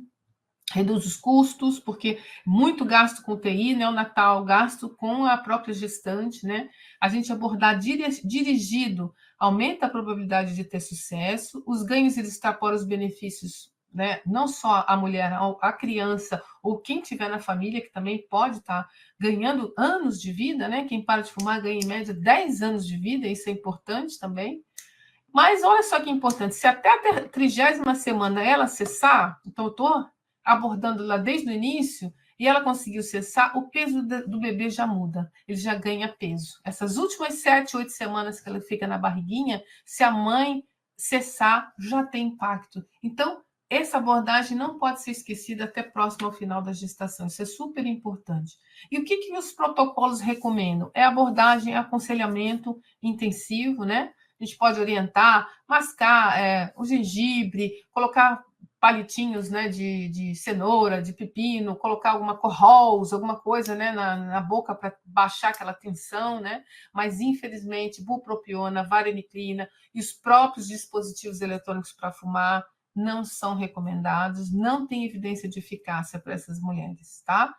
Reduz os custos, porque muito gasto com UTI neonatal, gasto com a própria gestante, né? A gente abordar dirigido aumenta a probabilidade de ter sucesso, os ganhos eles extrapolam os benefícios, né? Não só a mulher, a criança ou quem tiver na família, que também pode estar ganhando anos de vida, né? Quem para de fumar ganha em média 10 anos de vida, isso é importante também. Mas olha só que importante, se até a 30ª semana ela cessar, então eu estou abordando lá desde o início, e ela conseguiu cessar, o peso do bebê já muda, ele já ganha peso. Essas últimas 7, 8 semanas que ela fica na barriguinha, se a mãe cessar, já tem impacto. Então, essa abordagem não pode ser esquecida até próximo ao final da gestação. Isso é super importante. E o que os protocolos recomendam? É abordagem, aconselhamento intensivo, né? A gente pode orientar, mascar o gengibre, colocar palitinhos, né, de cenoura, de pepino, colocar alguma corrols, alguma coisa, né, na boca para baixar aquela tensão, né? Mas, infelizmente, bupropiona, vareniclina e os próprios dispositivos eletrônicos para fumar não são recomendados, não tem evidência de eficácia para essas mulheres, tá?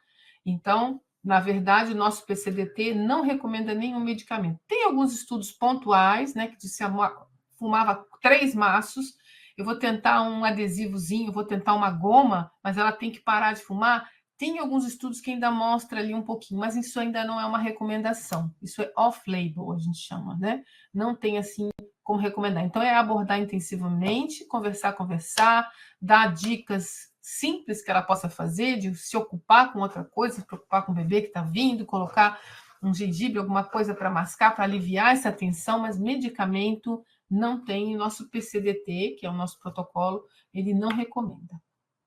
Então, na verdade, o nosso PCDT não recomenda nenhum medicamento. Tem alguns estudos pontuais, né, que se fumava 3 maços, eu vou tentar um adesivozinho, vou tentar uma goma, mas ela tem que parar de fumar. Tem alguns estudos que ainda mostram ali um pouquinho, mas isso ainda não é uma recomendação. Isso é off-label, a gente chama, né? Não tem, assim, como recomendar. Então, é abordar intensivamente, conversar, dar dicas simples que ela possa fazer, de se ocupar com outra coisa, se preocupar com o bebê que está vindo, colocar um gengibre, alguma coisa para mascar, para aliviar essa tensão, mas medicamento não tem. Nosso PCDT, que é o nosso protocolo, ele não recomenda,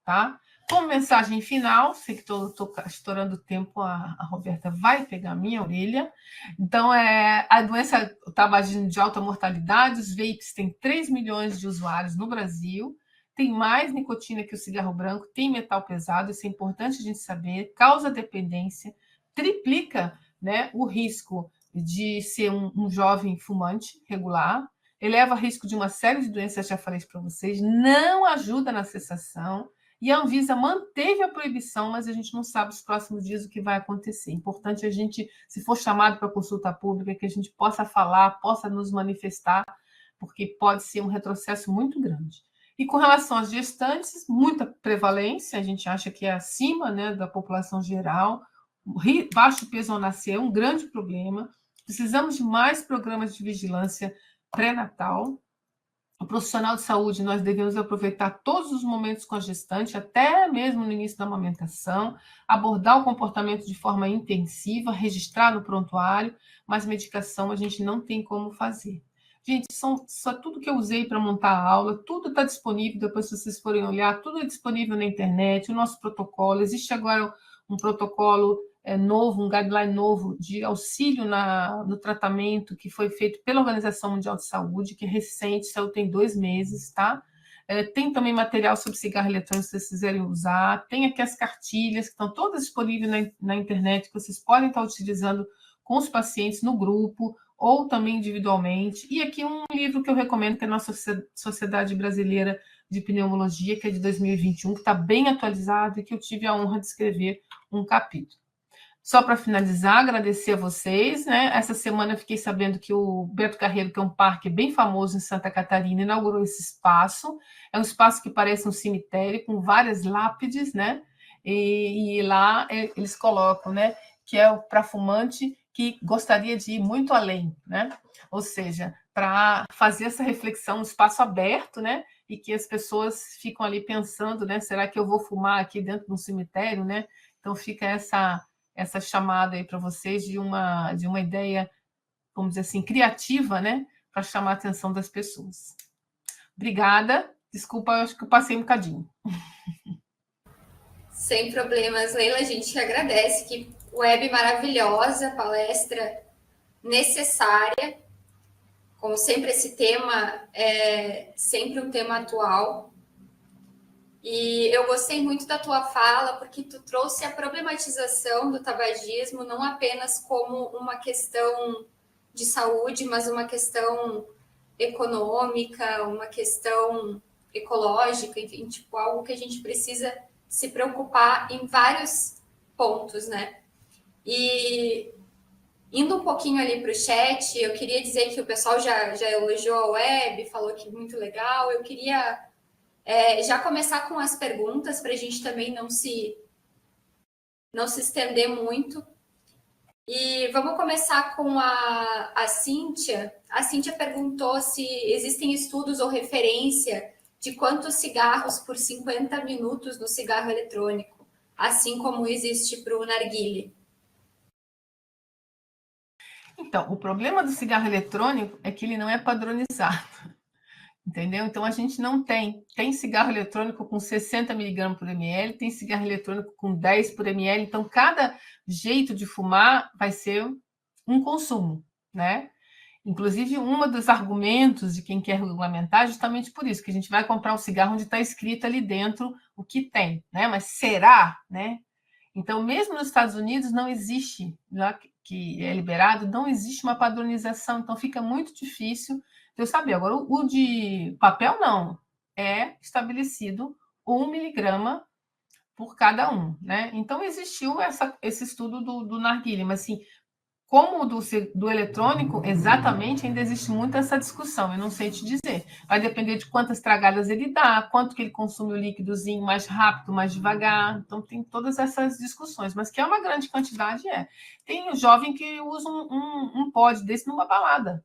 tá? Como mensagem final, sei que estou estourando o tempo, a Roberta vai pegar a minha orelha. Então, a doença, o tabagismo de alta mortalidade, os vapes têm 3 milhões de usuários no Brasil, tem mais nicotina que o cigarro branco, tem metal pesado, isso é importante a gente saber, causa dependência, triplica, né, o risco de ser um jovem fumante regular, eleva o risco de uma série de doenças, já falei isso para vocês, não ajuda na cessação, e a Anvisa manteve a proibição, mas a gente não sabe os próximos dias o que vai acontecer. É importante a gente, se for chamado para consulta pública, que a gente possa falar, possa nos manifestar, porque pode ser um retrocesso muito grande. E com relação às gestantes, muita prevalência, a gente acha que é acima, né, da população geral. Baixo peso ao nascer é um grande problema. Precisamos de mais programas de vigilância pré-natal. O profissional de saúde, nós devemos aproveitar todos os momentos com a gestante, até mesmo no início da amamentação, abordar o comportamento de forma intensiva, registrar no prontuário, mas medicação a gente não tem como fazer. Gente, só tudo que eu usei para montar a aula, tudo está disponível, depois se vocês forem olhar, tudo é disponível na internet, o nosso protocolo. Existe agora um protocolo novo, um guideline novo de auxílio no tratamento que foi feito pela Organização Mundial de Saúde, que é recente, saiu tem 2 meses, tá? Tem também material sobre cigarro eletrônico, se vocês quiserem usar. Tem aqui as cartilhas, que estão todas disponíveis na internet, que vocês podem estar utilizando com os pacientes no grupo, ou também individualmente. E aqui um livro que eu recomendo, que é a nossa Sociedade Brasileira de Pneumologia, que é de 2021, que está bem atualizado e que eu tive a honra de escrever um capítulo. Só para finalizar, agradecer a vocês, né? Essa semana eu fiquei sabendo que o Beto Carreiro, que é um parque bem famoso em Santa Catarina, inaugurou esse espaço. É um espaço que parece um cemitério, com várias lápides, né? E lá eles colocam, né? Que é para fumante que gostaria de ir muito além, né? Ou seja, para fazer essa reflexão, um espaço aberto, né? E que as pessoas ficam ali pensando, né? Será que eu vou fumar aqui dentro de um cemitério, né? Então fica essa chamada aí para vocês de uma ideia, vamos dizer assim, criativa, né? Para chamar a atenção das pessoas. Obrigada. Desculpa, eu acho que eu passei um bocadinho. Sem problemas, Leila. A gente agradece. Que web maravilhosa, palestra necessária. Como sempre, esse tema é sempre um tema atual. E eu gostei muito da tua fala, porque tu trouxe a problematização do tabagismo não apenas como uma questão de saúde, mas uma questão econômica, uma questão ecológica, enfim, tipo, algo que a gente precisa se preocupar em vários pontos, né? E indo um pouquinho ali para o chat, eu queria dizer que o pessoal já elogiou a web, falou que muito legal. Eu queria já começar com as perguntas, para a gente também não se estender muito. E vamos começar com a Cíntia. A Cíntia perguntou se existem estudos ou referência de quantos cigarros por 50 minutos no cigarro eletrônico, assim como existe para o narguilé. Então, o problema do cigarro eletrônico é que ele não é padronizado. entendeu? Então, a gente não tem. Tem cigarro eletrônico com 60 miligramas por ml, tem cigarro eletrônico com 10 por ml, então cada jeito de fumar vai ser um consumo, né? Inclusive, um dos argumentos de quem quer regulamentar é justamente por isso, que a gente vai comprar um cigarro onde está escrito ali dentro o que tem, né? Mas será, né? Então, mesmo nos Estados Unidos, não existe, já que é liberado, não existe uma padronização, então fica muito difícil de eu saber. Agora, o de papel, não. É estabelecido 1 miligrama por cada um, né? Então, existiu esse estudo do narguilé, mas assim, como o do eletrônico, exatamente, ainda existe muito essa discussão, eu não sei te dizer. Vai depender de quantas tragadas ele dá, quanto que ele consome o líquidozinho mais rápido, mais devagar. Então, tem todas essas discussões, mas que é uma grande quantidade, é. Tem o jovem que usa um pod desse numa balada.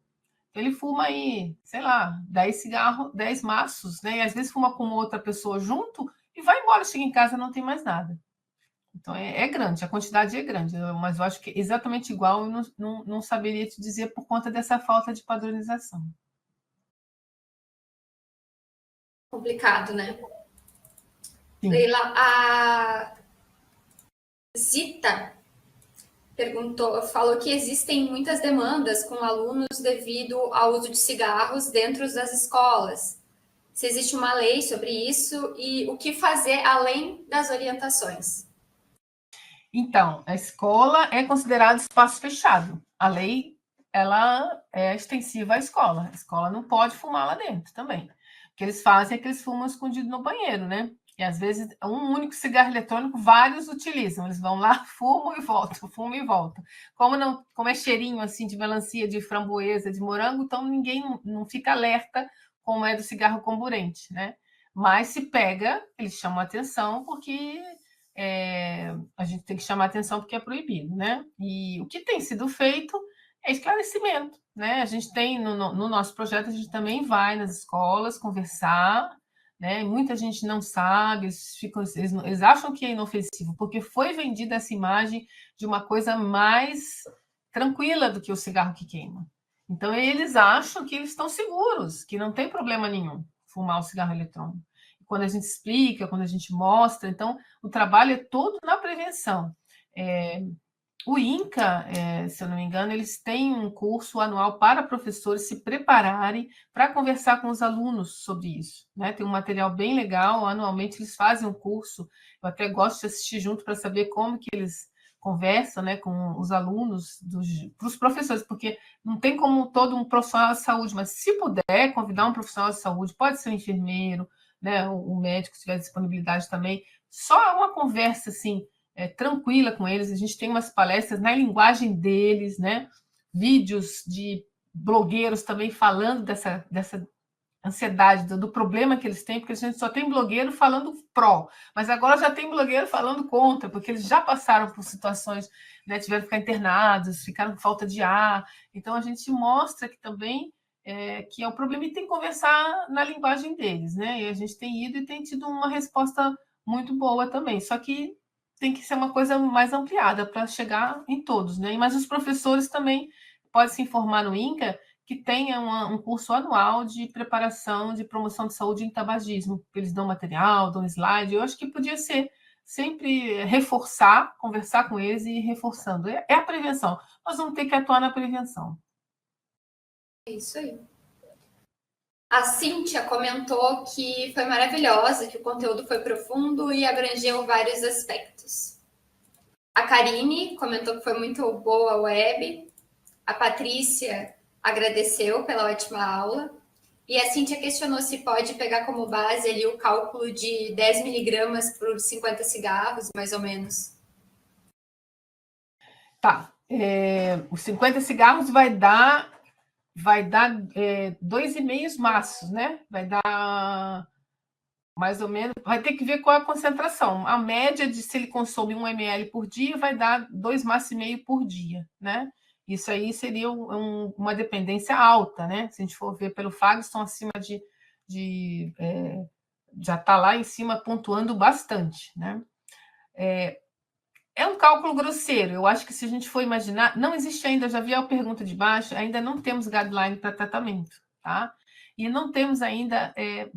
Ele fuma aí, sei lá, 10 cigarros, 10 maços, né? E às vezes fuma com outra pessoa junto e vai embora, chega em casa e não tem mais nada. Então, é grande, a quantidade é grande, mas eu acho que exatamente igual eu não saberia te dizer por conta dessa falta de padronização. Complicado, né? Sim. Leila, a Zita falou que existem muitas demandas com alunos devido ao uso de cigarros dentro das escolas. Se existe uma lei sobre isso e o que fazer além das orientações. Então, a escola é considerada espaço fechado. A lei, ela é extensiva à escola. A escola não pode fumar lá dentro também. O que eles fazem é que eles fumam escondido no banheiro, né? E às vezes um único cigarro eletrônico, vários utilizam. Eles vão lá, fumam e voltam, fumam e voltam. Como é cheirinho assim de melancia, de framboesa, de morango, então ninguém não fica alerta como é do cigarro comburente, né? Mas se pega, eles chamam a atenção porque a gente tem que chamar atenção porque é proibido, né? E o que tem sido feito é esclarecimento, né? A gente tem no nosso projeto, a gente também vai nas escolas conversar, né? Muita gente não sabe, eles acham que é inofensivo, porque foi vendida essa imagem de uma coisa mais tranquila do que o cigarro que queima. Então, eles acham que eles estão seguros, que não tem problema nenhum fumar o cigarro eletrônico. Quando a gente explica, quando a gente mostra, então, o trabalho é todo na prevenção. O INCA, se eu não me engano, eles têm um curso anual para professores se prepararem para conversar com os alunos sobre isso, né? Tem um material bem legal, anualmente eles fazem um curso, eu até gosto de assistir junto para saber como que eles conversam, né, com os alunos, para os professores, porque não tem como todo um profissional de saúde, mas se puder convidar um profissional de saúde, pode ser um enfermeiro, né, o médico, se tiver disponibilidade também, só uma conversa assim, tranquila com eles. A gente tem umas palestras na linguagem deles, né? Vídeos de blogueiros também falando dessa ansiedade, do problema que eles têm, porque a gente só tem blogueiro falando pró, mas agora já tem blogueiro falando contra, porque eles já passaram por situações, né, tiveram que ficar internados, ficaram com falta de ar. Então, a gente mostra que também que é o problema e tem que conversar na linguagem deles, né? E a gente tem ido e tem tido uma resposta muito boa também, só que tem que ser uma coisa mais ampliada para chegar em todos, né? Mas os professores também podem se informar no INCA, que tenha um curso anual de preparação de promoção de saúde em tabagismo. Eles dão material, dão slide. Eu acho que podia ser sempre reforçar, conversar com eles e ir reforçando. É a prevenção. Nós vamos ter que atuar na prevenção. É isso aí. A Cíntia comentou que foi maravilhosa, que o conteúdo foi profundo e abrangeu vários aspectos. A Karine comentou que foi muito boa a web. A Patrícia agradeceu pela ótima aula. E a Cíntia questionou se pode pegar como base ali o cálculo de 10 miligramas por 50 cigarros, mais ou menos. Tá. Os 50 cigarros vai dar 2,5 maços, né? Vai dar mais ou menos, vai ter que ver qual é a concentração. A média de se ele consome 1 ml por dia vai dar 2,5 maços por dia, né? Isso aí seria uma dependência alta, né? Se a gente for ver pelo Fagston, acima já está lá em cima pontuando bastante, né? É um cálculo grosseiro. Eu acho que se a gente for imaginar, não existe ainda, já vi a pergunta de baixo, ainda não temos guideline para tratamento, tá? e não temos ainda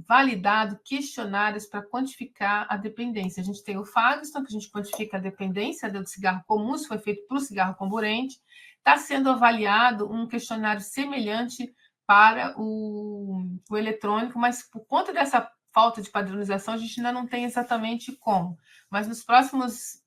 validado questionários para quantificar a dependência. A gente tem o Fagston, que a gente quantifica a dependência do cigarro comum, isso foi feito para o cigarro comburente. Está sendo avaliado um questionário semelhante para o eletrônico, mas por conta dessa falta de padronização, a gente ainda não tem exatamente como. Mas nos próximos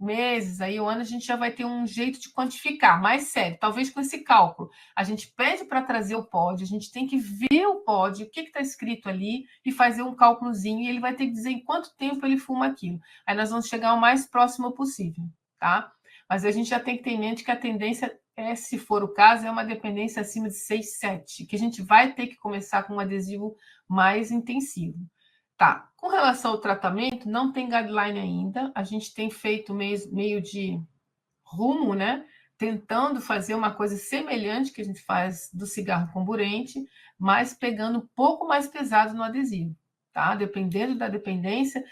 meses, aí, o ano, a gente já vai ter um jeito de quantificar, mais sério, talvez com esse cálculo. A gente pede para trazer o pod, a gente tem que ver o pod, o que está escrito ali, e fazer um cálculozinho, e ele vai ter que dizer em quanto tempo ele fuma aquilo. Aí nós vamos chegar o mais próximo possível, tá? Mas a gente já tem que ter em mente que a tendência se for o caso, é uma dependência acima de 6, 7, que a gente vai ter que começar com um adesivo mais intensivo. Tá, com relação ao tratamento, não tem guideline ainda, a gente tem feito meio de rumo, né? Tentando fazer uma coisa semelhante que a gente faz do cigarro comburente, mas pegando um pouco mais pesado no adesivo, tá? Dependendo da dependência,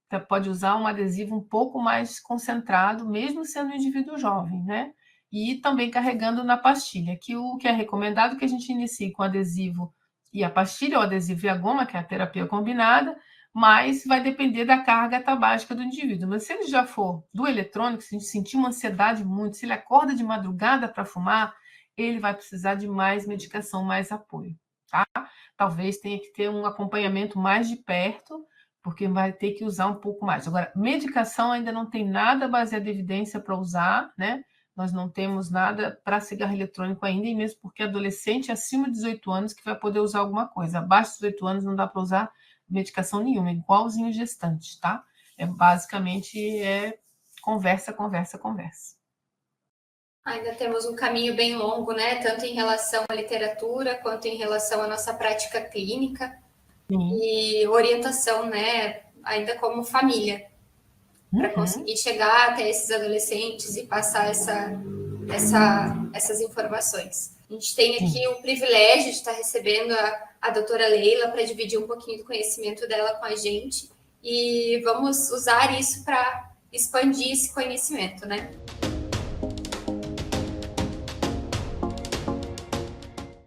você pode usar um adesivo um pouco mais concentrado, mesmo sendo um indivíduo jovem, né? E também carregando na pastilha, que o que é recomendado que a gente inicie com adesivo e a pastilha, ou adesivo e a goma, que é a terapia combinada, mas vai depender da carga tabágica do indivíduo. Mas se ele já for do eletrônico, se a gente sentir uma ansiedade muito, se ele acorda de madrugada para fumar, ele vai precisar de mais medicação, mais apoio, tá? Talvez tenha que ter um acompanhamento mais de perto, porque vai ter que usar um pouco mais. Agora, medicação ainda não tem nada baseado em evidência para usar, né? Nós não temos nada para cigarro eletrônico ainda, e mesmo porque adolescente acima de 18 anos que vai poder usar alguma coisa. Abaixo de 18 anos não dá para usar medicação nenhuma, igualzinho gestante, tá? Basicamente conversa, conversa, conversa. Ainda temos um caminho bem longo, né? Tanto em relação à literatura, quanto em relação à nossa prática clínica. Sim. E orientação, né? Ainda como família, para conseguir chegar até esses adolescentes e passar essas informações. A gente tem aqui o privilégio de estar recebendo a doutora Leila para dividir um pouquinho do conhecimento dela com a gente, e vamos usar isso para expandir esse conhecimento, né?